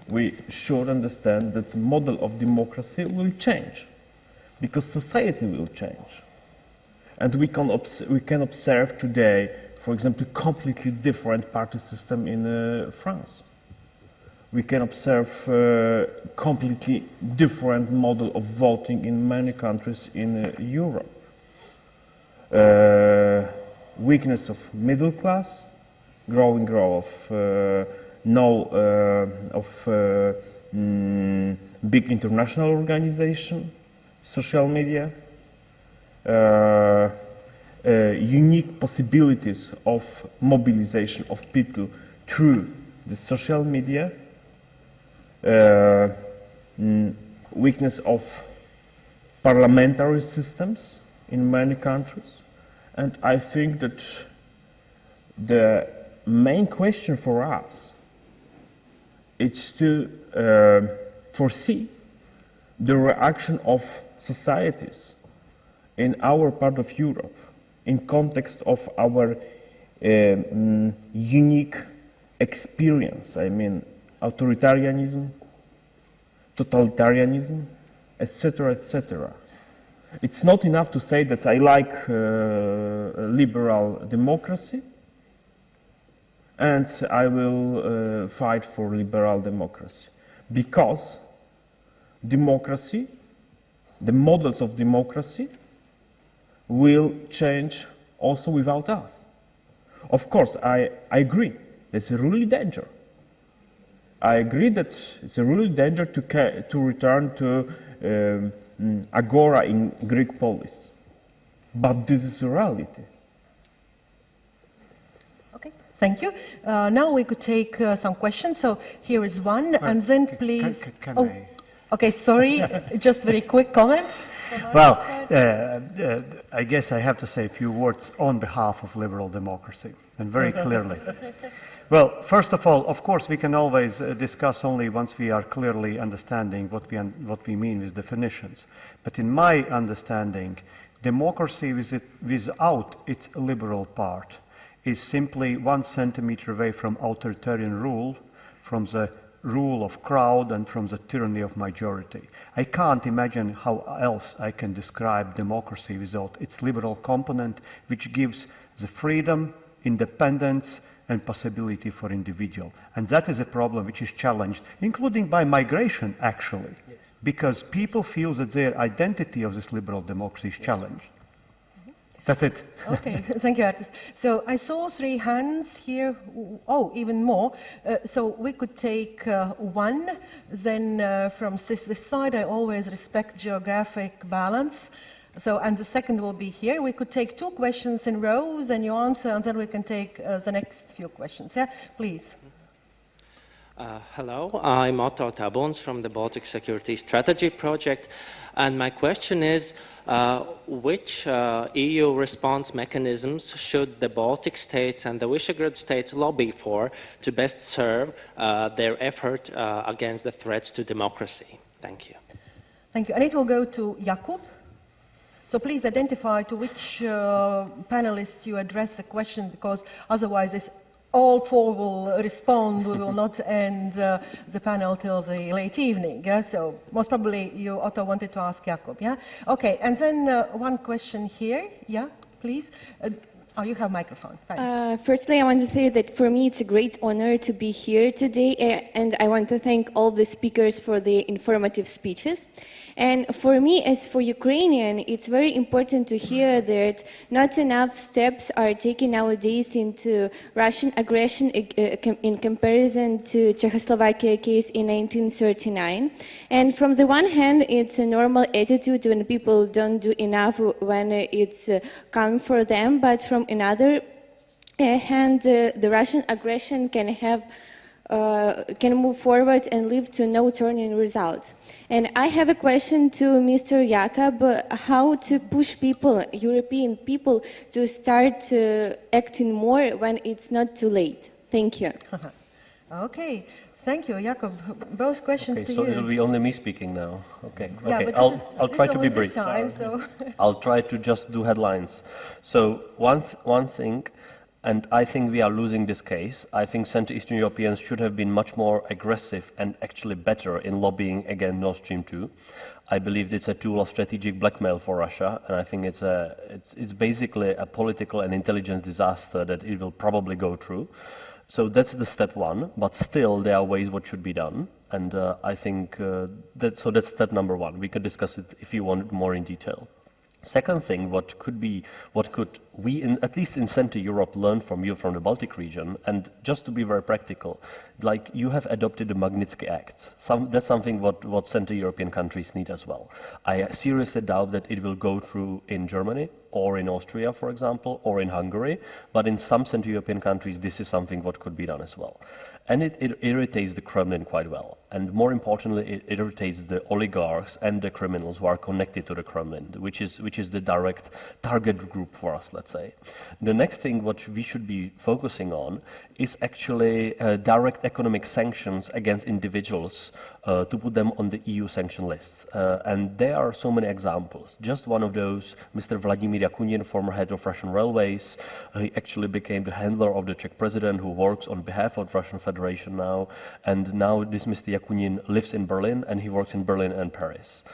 We should understand that the model of democracy will change, because society will change. And we can observe today, for example, completely different party system in France. We can observe completely different model of voting in many countries in Europe. Weakness of middle class, growing growth of big international organization, social media, unique possibilities of mobilization of people through the social media, weakness of parliamentary systems in many countries. And I think that the main question for us is to foresee the reaction of societies in our part of Europe in context of our unique experience. I mean, authoritarianism, totalitarianism, etc., etc. It's not enough to say that I like liberal democracy and I will fight for liberal democracy, because democracy, the models of democracy, will change also without us. Of course, I agree, it's a really danger. I agree that it's a really danger to return to agora in Greek polis, but this is a reality. Okay, thank you. Now we could take some questions. So here is one, and then please. Can I? Okay, sorry, just very quick comments. Well, I guess I have to say a few words on behalf of liberal democracy, and very clearly. Well, first of all, of course, we can always discuss only once we are clearly understanding what we mean with definitions. But in my understanding, democracy without its liberal part is simply 1 centimeter away from authoritarian rule, from the rule of crowd and from the tyranny of majority. I can't imagine how else I can describe democracy without its liberal component, which gives the freedom, independence, and possibility for individual. And that is a problem which is challenged, including by migration, actually, because people feel that their identity of this liberal democracy is challenged. That's it. Okay, thank you, Artis. So I saw 3 hands here. Oh, even more. So we could take one. Then from this side, I always respect geographic balance. So, and the second will be here. We could take 2 questions in rows, and you answer, and then we can take the next few questions. Yeah, please. Hello, I'm Otto Tabons from the Baltic Security Strategy Project, and my question is, which EU response mechanisms should the Baltic states and the Visegrad states lobby for to best serve their effort against the threats to democracy? Thank you. Thank you. And it will go to Jakub. So please identify to which panelists you address the question, because otherwise all 4 will respond. We will not end the panel till the late evening. Yeah? So most probably you, Otto, wanted to ask Jakub. Yeah? Okay, and then one question here. Yeah, please. Oh, you have microphone. Firstly, I want to say that for me it's a great honor to be here today, and I want to thank all the speakers for the informative speeches. And for me, as for Ukrainian, it's very important to hear that not enough steps are taken nowadays into Russian aggression in comparison to Czechoslovakia case in 1939. And from the one hand, it's a normal attitude when people don't do enough when it's calm for them, but from another hand, the Russian aggression can move forward and lead to no turning result. And I have a question to Mr. Jakub, how to push people, European people, to start acting more when it's not too late. Thank you. Okay, thank you, Jakub. Both questions to you. So it'll be only me speaking now. Okay, yeah, okay. But I'll try to be brief. Time, so. I'll try to just do headlines. So one thing, and I think we are losing this case. I think Central Eastern Europeans should have been much more aggressive and actually better in lobbying against Nord Stream 2. I believe it's a tool of strategic blackmail for Russia, and I think it's basically a political and intelligence disaster that it will probably go through. So that's the step 1, but still there are ways what should be done, and I think that's step number 1. We could discuss it if you want more in detail. Second thing, what could we, at least in Central Europe, learn from you from the Baltic region, and just to be very practical, like you have adopted the Magnitsky Act. That's something what Central European countries need as well. I seriously doubt that it will go through in Germany or in Austria, for example, or in Hungary, but in some Central European countries, this is something what could be done as well. And it irritates the Kremlin quite well. And more importantly, it irritates the oligarchs and the criminals who are connected to the Kremlin, which is the direct target group for us, let's say. The next thing what we should be focusing on is actually direct economic sanctions against individuals to put them on the EU sanction list. And there are so many examples. Just one of those, Mr. Vladimir Yakunin, former head of Russian Railways, he actually became the handler of the Czech president who works on behalf of the Russian Federation now. And now this Mr. Yakunin lives in Berlin, and he works in Berlin and Paris.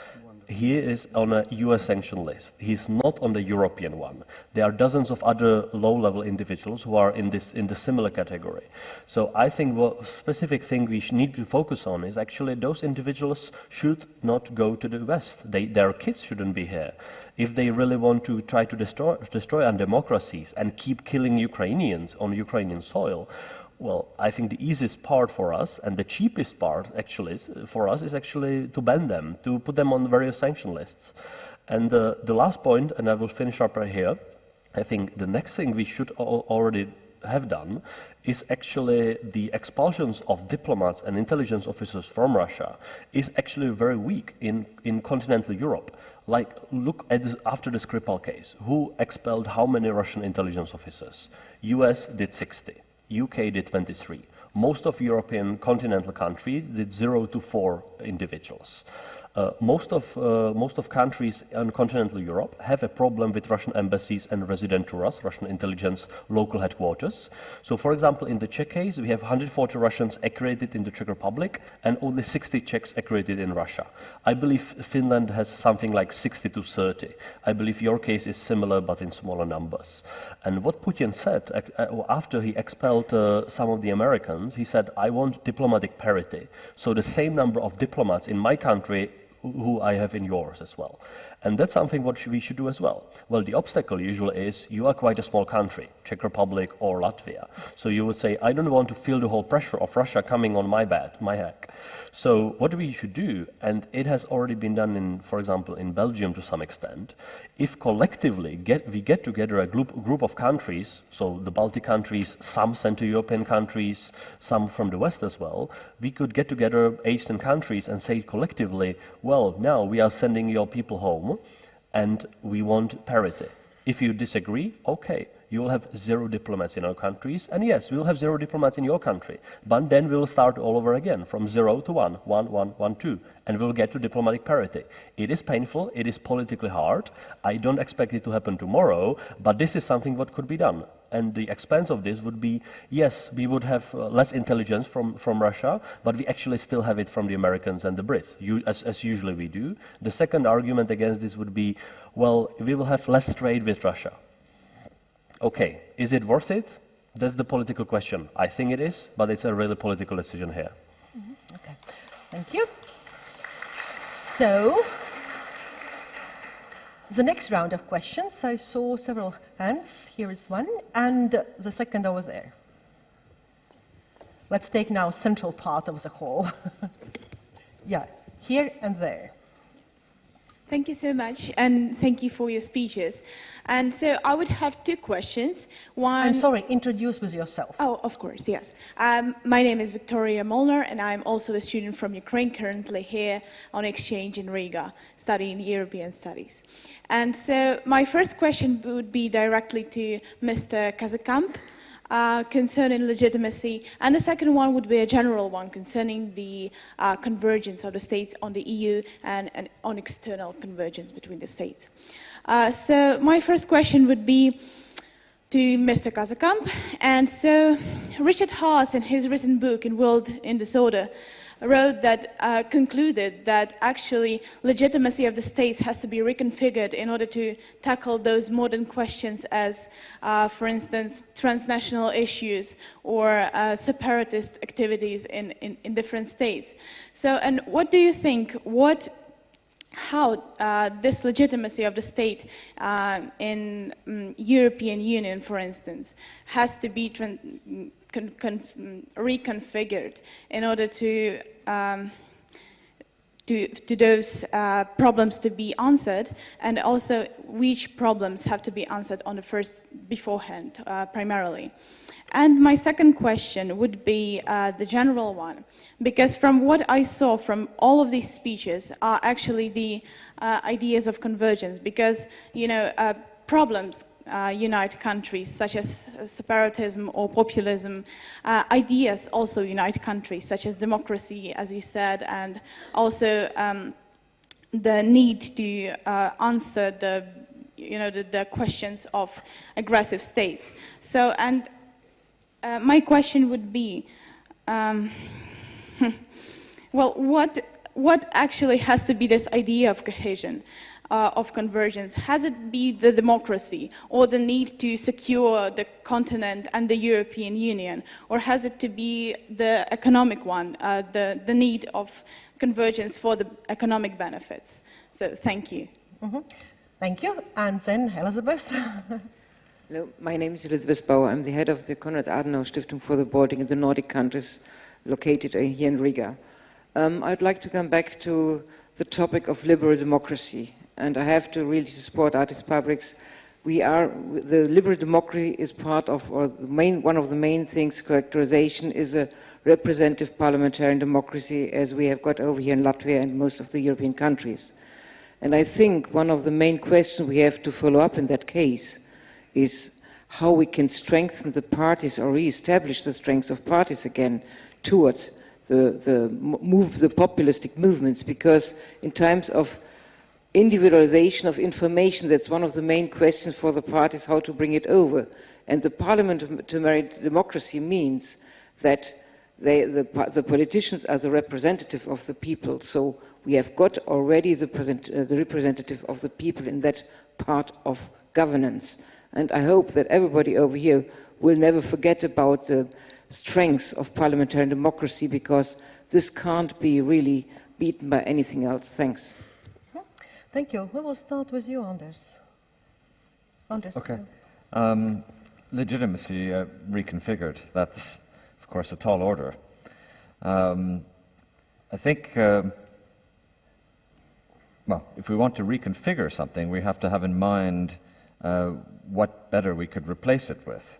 He is on a US sanction list. He's not on the European one. There are dozens of other low-level individuals who are in the similar category. So I think what specific thing we need to focus on is actually those individuals should not go to the West. Their kids shouldn't be here. If they really want to try to destroy our democracies and keep killing Ukrainians on Ukrainian soil, well, I think the easiest part for us and the cheapest part actually for us is actually to ban them, to put them on various sanction lists. And the last point, and I will finish up right here, I think the next thing we should already have done is actually the expulsions of diplomats and intelligence officers from Russia is actually very weak in continental Europe. Like, look at after the Skripal case, who expelled how many Russian intelligence officers? US did 60. UK did 23. Most of European continental countries did 0 to 4 individuals. Most of countries in continental Europe have a problem with Russian embassies and residenturas, Russian intelligence local headquarters. So, for example, in the Czech case, we have 140 Russians accredited in the Czech Republic and only 60 Czechs accredited in Russia. I believe Finland has something like 60 to 30. I believe your case is similar, but in smaller numbers. And what Putin said after he expelled some of the Americans, he said, I want diplomatic parity. So the same number of diplomats in my country who I have in yours as well. And that's something what we should do as well. Well, the obstacle usually is you are quite a small country, Czech Republic or Latvia. So you would say, I don't want to feel the whole pressure of Russia coming on my back. So what we should do, and it has already been done in, for example, in Belgium to some extent, if collectively we get together a group of countries, so the Baltic countries, some Central European countries, some from the West as well, we could get together Asian countries and say collectively, well, now we are sending your people home and we want parity. If you disagree, okay, you will have 0 diplomats in our countries, and yes, we will have 0 diplomats in your country, but then we will start all over again from 0 to 1, 1, 1, 1, 2, and we'll get to diplomatic parity. It is painful, it is politically hard, I don't expect it to happen tomorrow, but this is something what could be done. And the expense of this would be, yes, we would have less intelligence from Russia, but we actually still have it from the Americans and the Brits, as usually we do. The second argument against this would be, well, we will have less trade with Russia. Okay, is it worth it? That's the political question. I think it is, but it's a really political decision here. Mm-hmm. Okay, thank you. So, the next round of questions, I saw several hands. Here is one, and the second over there. Let's take now central part of the hall. Yeah, here and there. Thank you so much, and thank you for your speeches. And so I would have 2 questions. One... I'm sorry, introduce with yourself. Oh, of course, yes. My name is Victoria Molnar, and I'm also a student from Ukraine, currently here on exchange in Riga, studying European studies. And so my first question would be directly to Mr. Kasekamp, concerning legitimacy, and the second one would be a general one concerning the convergence of the states on the EU and on external convergence between the states. So my first question would be to Mr. Kasekamp. And so Richard Haas, in his recent book, In World in Disorder, wrote that, concluded that actually legitimacy of the states has to be reconfigured in order to tackle those modern questions as, for instance, transnational issues or separatist activities in different states. So, and what do you think, how this legitimacy of the state in European Union, for instance, has to be reconfigured in order to those problems to be answered, and also which problems have to be answered on the first beforehand, primarily. And my second question would be the general one, because from what I saw from all of these speeches are actually the ideas of convergence, because, you know, problems unite countries, such as separatism or populism. Ideas also unite countries, such as democracy, as you said, and also the need to answer the questions of aggressive states. So, and my question would be, well, what actually has to be this idea of cohesion? Of convergence? Has it be the democracy or the need to secure the continent and the European Union, or has it to be the economic one, the need of convergence for the economic benefits? So thank you. Mm-hmm. Thank you. And then Elizabeth. Hello, my name is Elizabeth Bauer. I'm the head of the Konrad Adenauer Stiftung for the Baltic and the Nordic countries located here in Riga. I'd like to come back to the topic of liberal democracy. And I have to really support Artis Pabriks. The liberal democracy is part of, or one of the main things, characterization is a representative parliamentarian democracy, as we have got over here in Latvia and most of the European countries. And I think one of the main questions we have to follow up in that case is how we can strengthen the parties or re-establish the strength of parties again towards the populistic movements, because in times of individualization of information, that's one of the main questions for the parties, how to bring it over. And the parliamentary democracy means that the politicians are the representative of the people. So we have got already the representative of the people in that part of governance. And I hope that everybody over here will never forget about the strengths of parliamentary democracy, because this can't be really beaten by anything else. Thanks. Thank you. We will start with you, Anders. Anders. Okay. Legitimacy reconfigured. That's, of course, a tall order. I think, well, if we want to reconfigure something, we have to have in mind what better we could replace it with.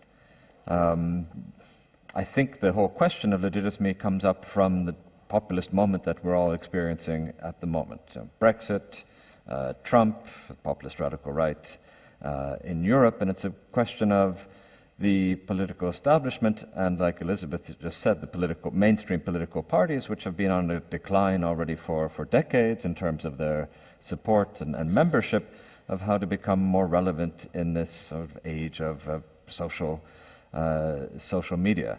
I think the whole question of legitimacy comes up from the populist moment that we're all experiencing at the moment. Brexit, Trump, the populist radical right in Europe, and it's a question of the political establishment and, like Elizabeth just said, the mainstream political parties, which have been on a decline already for decades in terms of their support and membership, of how to become more relevant in this sort of age of social media.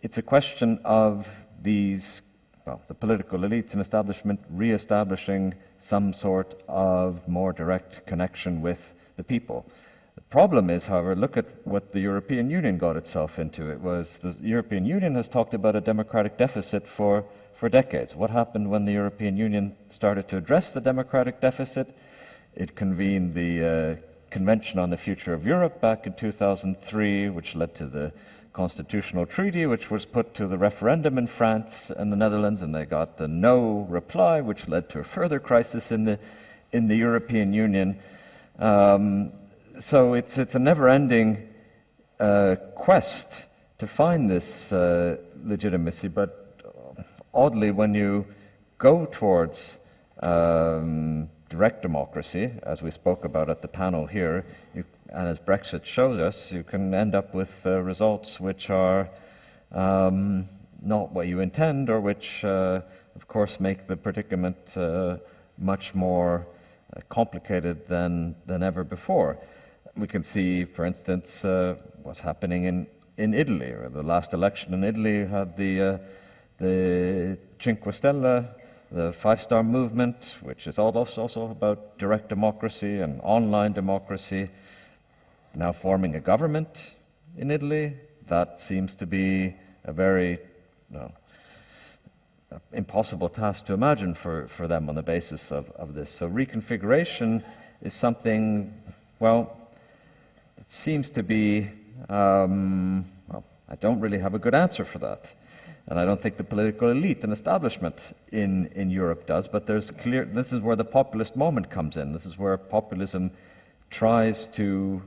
It's a question of these, well, the political elites and establishment re-establishing some sort of more direct connection with the people. The problem is, however, look at what the European Union got itself into. It was the European Union has talked about a democratic deficit for decades. What happened when the European Union started to address the democratic deficit? It convened the Convention on the Future of Europe back in 2003, which led to the Constitutional Treaty, which was put to the referendum in France and the Netherlands, and they got the no reply, which led to a further crisis in the European Union. So it's a never-ending quest to find this legitimacy, but oddly, when you go towards direct democracy, as we spoke about at the panel here, and as Brexit shows us, you can end up with results which are not what you intend, or which, of course, make the predicament much more complicated than ever before. We can see, for instance, what's happening in Italy. The last election in Italy had the Cinque Stelle, the Five-Star Movement, which is also about direct democracy and online democracy, now forming a government in Italy. That seems to be a very impossible task to imagine for them on the basis of this. So reconfiguration is something, well, it seems to be, well, I don't really have a good answer for that. And I don't think the political elite and establishment in Europe does, but there's clear, this is where the populist moment comes in. This is where populism tries to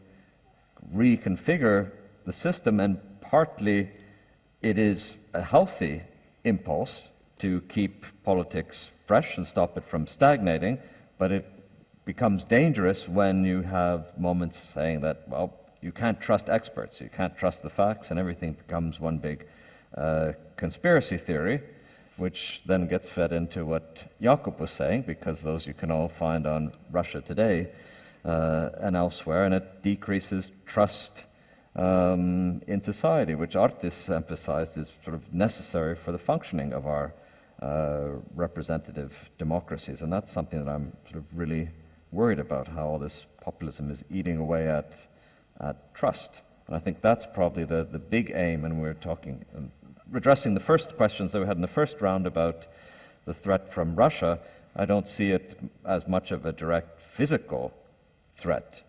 reconfigure the system, and partly it is a healthy impulse to keep politics fresh and stop it from stagnating, but it becomes dangerous when you have moments saying that, well, you can't trust experts, you can't trust the facts, and everything becomes one big conspiracy theory, which then gets fed into what Jakob was saying, because those you can all find on Russia Today and elsewhere, and it decreases trust in society, which Artis emphasized is sort of necessary for the functioning of our representative democracies. And that's something that I'm sort of really worried about, how all this populism is eating away at trust. And I think that's probably the big aim, and we're talking, addressing the first questions that we had in the first round about the threat from Russia. I don't see it as much of a direct physical threat.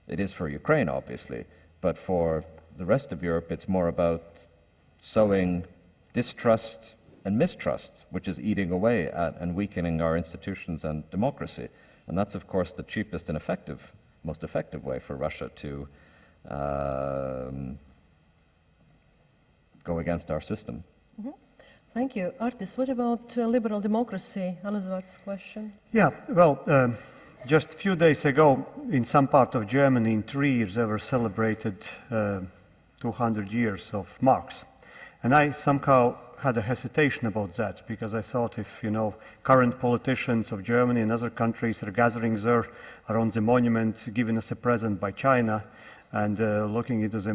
It is for Ukraine, obviously, but for the rest of Europe, it's more about sowing distrust and mistrust, which is eating away at and weakening our institutions and democracy. And that's, of course, the cheapest and most effective way for Russia to go against our system. Mm-hmm. Thank you. Artis, what about liberal democracy? Elizabeth's question. Yeah, well, just a few days ago, in some part of Germany, in Trier, they were celebrated 200 years of Marx. And I somehow had a hesitation about that, because I thought if, you know, current politicians of Germany and other countries are gathering there around the monument given us a present by China, and looking into the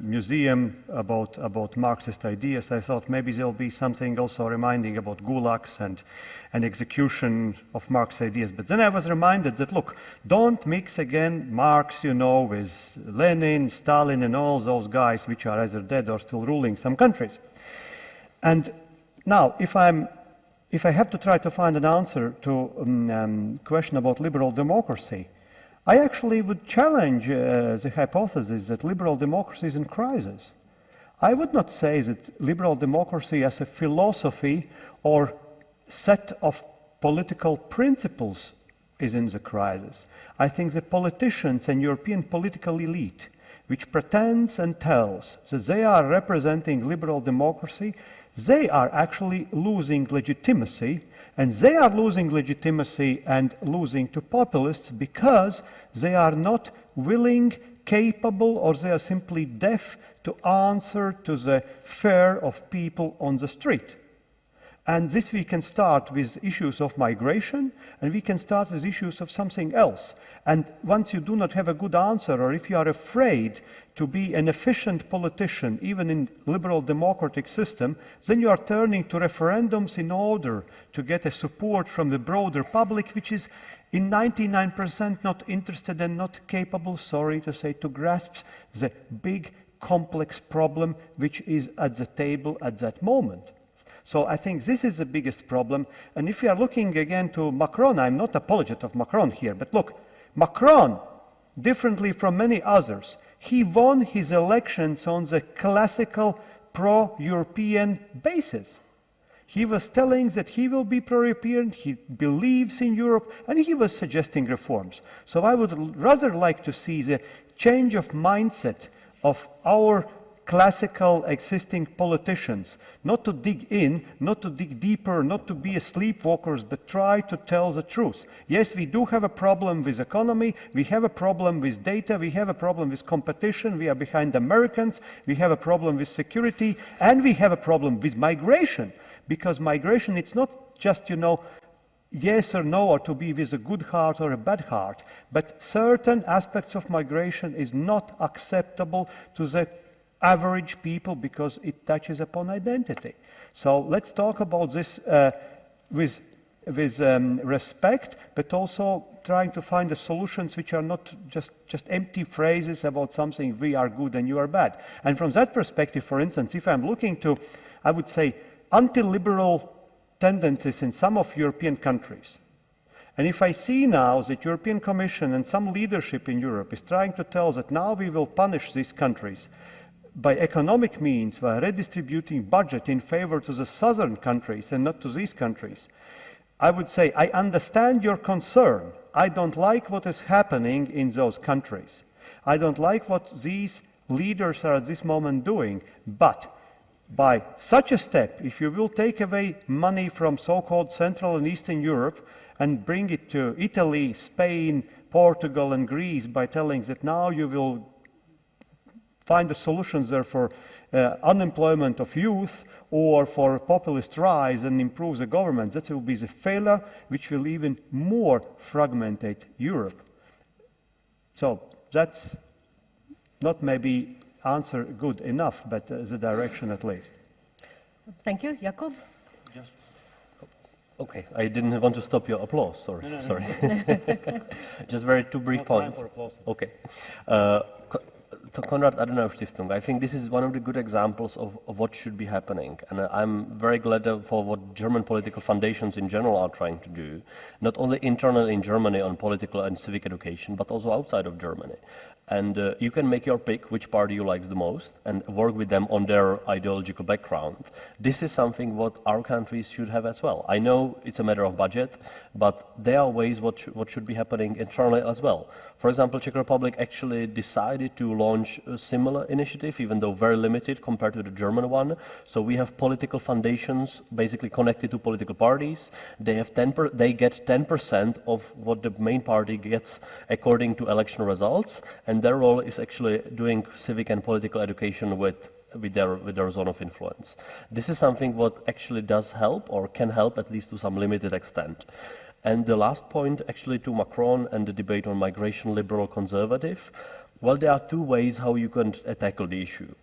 museum about Marxist ideas, I thought maybe there'll be something also reminding about gulags and execution of Marx ideas. But then I was reminded that, look, don't mix again Marx, you know, with Lenin, Stalin, and all those guys which are either dead or still ruling some countries. And now, if I have to try to find an answer to question about liberal democracy, I actually would challenge the hypothesis that liberal democracy is in crisis. I would not say that liberal democracy as a philosophy or set of political principles is in the crisis. I think the politicians and European political elite, which pretends and tells that they are representing liberal democracy, they are actually losing legitimacy, and they are losing legitimacy and losing to populists because they are not willing, capable, or they are simply deaf to answer to the fear of people on the street. And this we can start with issues of migration, and we can start with issues of something else. And once you do not have a good answer, or if you are afraid to be an efficient politician, even in liberal democratic system, then you are turning to referendums in order to get a support from the broader public, which is in 99% not interested and not capable, sorry to say, to grasp the big, complex problem which is at the table at that moment. So I think this is the biggest problem. And if you are looking again to Macron, I'm not apologist of Macron here, but look, Macron, differently from many others, he won his elections on the classical pro-European basis. He was telling that he will be pro-European, he believes in Europe, and he was suggesting reforms. So I would rather like to see the change of mindset of our classical existing politicians, not to dig in, not to dig deeper, not to be sleepwalkers, but try to tell the truth. Yes, we do have a problem with economy, we have a problem with data, we have a problem with competition, we are behind Americans, we have a problem with security, and we have a problem with migration. Because migration, it's not just, you know, yes or no, or to be with a good heart or a bad heart, but certain aspects of migration is not acceptable to the average people because it touches upon identity. So let's talk about this with respect, but also trying to find the solutions which are not just empty phrases about something we are good and you are bad. And from that perspective, for instance, if I'm looking to, I would say, anti-liberal tendencies in some of European countries, and if I see now that European Commission and some leadership in Europe is trying to tell that now we will punish these countries by economic means, by redistributing budget in favor to the southern countries and not to these countries, I would say, I understand your concern. I don't like what is happening in those countries. I don't like what these leaders are at this moment doing. But by such a step, if you will take away money from so-called Central and Eastern Europe and bring it to Italy, Spain, Portugal, and Greece by telling that now you will find the solutions there for unemployment of youth or for populist rise and improve the government, that will be the failure which will even more fragmentate Europe. So that's not maybe answer good enough, but the direction at least. Thank you. Jakub? Okay, I didn't want to stop your applause, sorry. No. Sorry. Just very two brief points. Okay. Konrad Adenauer Stiftung, I think this is one of the good examples of what should be happening. And I'm very glad for what German political foundations in general are trying to do, not only internally in Germany on political and civic education, but also outside of Germany. And you can make your pick which party you like the most and work with them on their ideological background. This is something what our countries should have as well. I know it's a matter of budget, but there are ways what should be happening internally as well. For example, Czech Republic actually decided to launch a similar initiative, even though very limited compared to the German one. So we have political foundations basically connected to political parties. They have they get 10% of what the main party gets according to election results, and their role is actually doing civic and political education with with their zone of influence. This is something what actually does help, or can help at least to some limited extent. And the last point, actually, to Macron and the debate on migration, liberal, conservative, well, there are two ways how you can tackle the issue.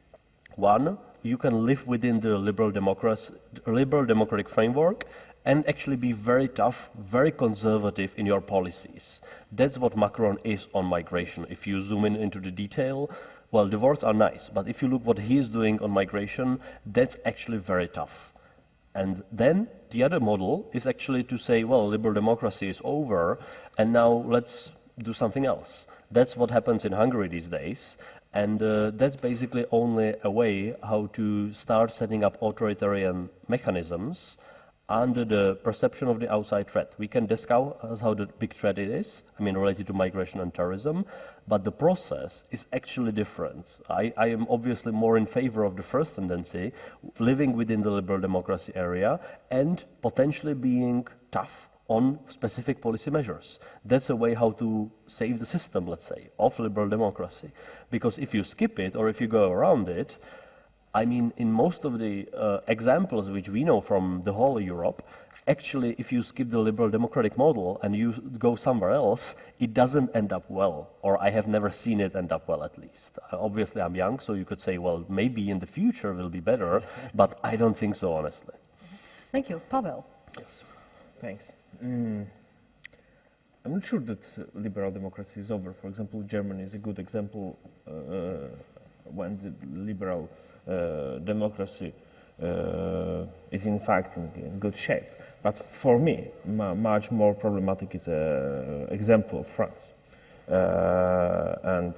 One, you can live within the liberal democratic framework and actually be very tough, very conservative in your policies. That's what Macron is on migration. If you zoom in into the detail, well, the words are nice, but if you look what he is doing on migration, that's actually very tough. And then the other model is actually to say, well, liberal democracy is over, and now let's do something else. That's what happens in Hungary these days, and that's basically only a way how to start setting up authoritarian mechanisms under the perception of the outside threat. We can discuss how the big threat it is, I mean, related to migration and terrorism, but the process is actually different. I am obviously more in favor of the first tendency, living within the liberal democracy area and potentially being tough on specific policy measures. That's a way how to save the system, let's say, of liberal democracy. Because if you skip it or if you go around it, I mean, in most of the examples which we know from the whole of Europe, actually, if you skip the liberal democratic model and you go somewhere else, it doesn't end up well, or I have never seen it end up well, at least. Obviously, I'm young, so you could say, well, maybe in the future will be better, but I don't think so, honestly. Thank you. Paweł. Yes. Thanks. I'm not sure that liberal democracy is over. For example, Germany is a good example when the liberal democracy is in fact in good shape. But for me, much more problematic is an example of France and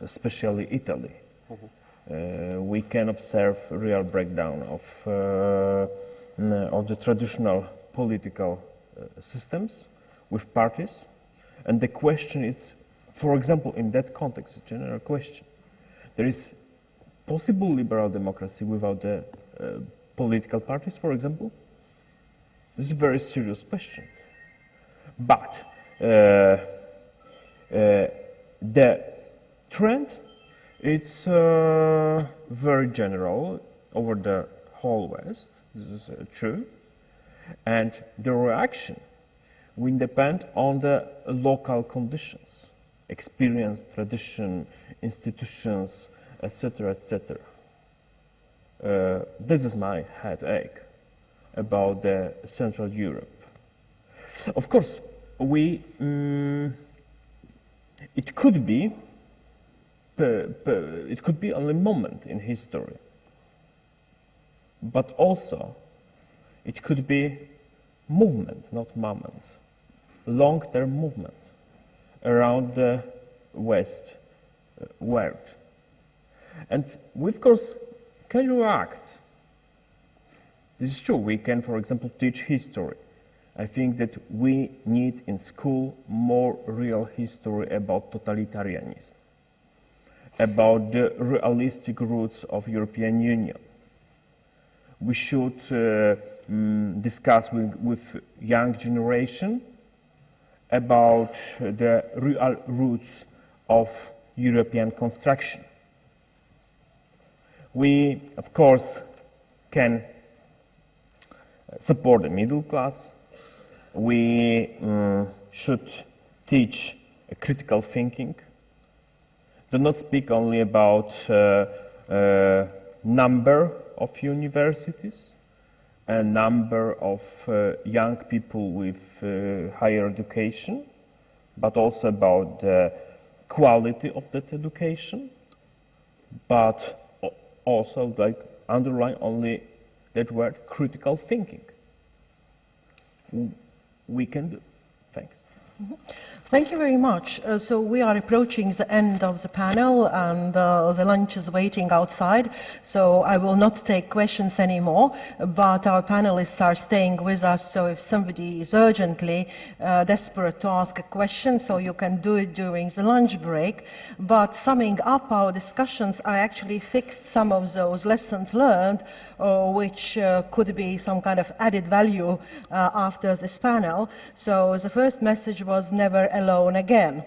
especially Italy. We can observe a real breakdown of the traditional political systems with parties, and the question is, for example, in that context, a general question, there is possible liberal democracy without the political parties, for example? This is a very serious question. But the trend, it's very general over the whole West. This is true. And the reaction will depend on the local conditions, experience, tradition, institutions, etc., etc. This is my headache about the Central Europe. Of course, it could be only a moment in history, but also it could be movement, not moment, long-term movement around the West world. And we, of course, can react. This is true. We can, for example, teach history. I think that we need in school more real history about totalitarianism, about the realistic roots of European Union. We should discuss with young generation about the real roots of European construction. We, of course, can support the middle class. We should teach critical thinking. Do not speak only about number of universities, a number of young people with higher education, but also about the quality of that education, but also like underline only that word critical thinking. We can do. Thanks. Mm-hmm. Thank you very much. So we are approaching the end of the panel, and the lunch is waiting outside. So I will not take questions anymore, but our panelists are staying with us. So if somebody is urgently desperate to ask a question, so you can do it during the lunch break. But summing up our discussions, I actually fixed some of those lessons learned, which could be some kind of added value after this panel. So the first message was never alone again.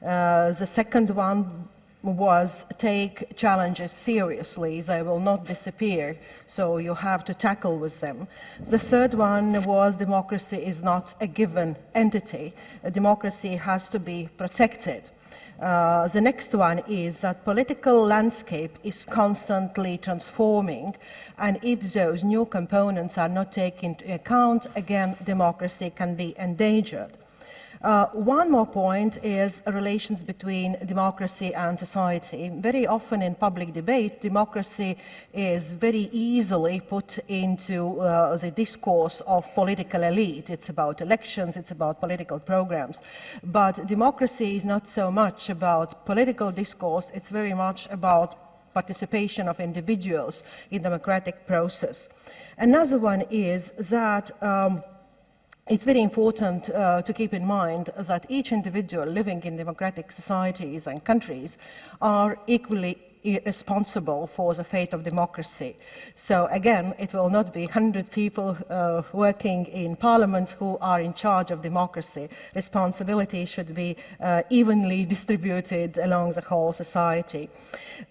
The second one, was take challenges seriously. They will not disappear, so you have to tackle with them. The third one was democracy is not a given entity. A democracy has to be protected. The next one is that political landscape is constantly transforming, and if those new components are not taken into account, again, democracy can be endangered. One more point is relations between democracy and society. Very often in public debate, democracy is very easily put into the discourse of political elite. It's about elections, it's about political programs. But democracy is not so much about political discourse, it's very much about participation of individuals in the democratic process. Another one is that it's very important to keep in mind that each individual living in democratic societies and countries are equally responsible for the fate of democracy. So again, it will not be 100 people working in parliament who are in charge of democracy. Responsibility should be evenly distributed along the whole society.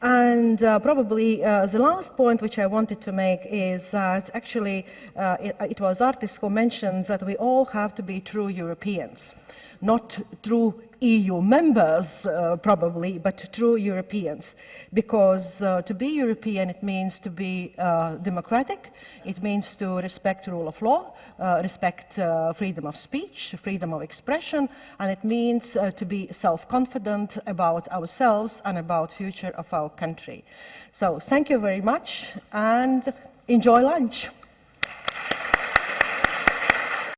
And probably the last point which I wanted to make is that actually it was artists who mentioned that we all have to be true Europeans. Not true EU members, probably, but true Europeans. Because to be European, it means to be democratic, it means to respect rule of law, respect freedom of speech, freedom of expression, and it means to be self-confident about ourselves and about the future of our country. So thank you very much, and enjoy lunch.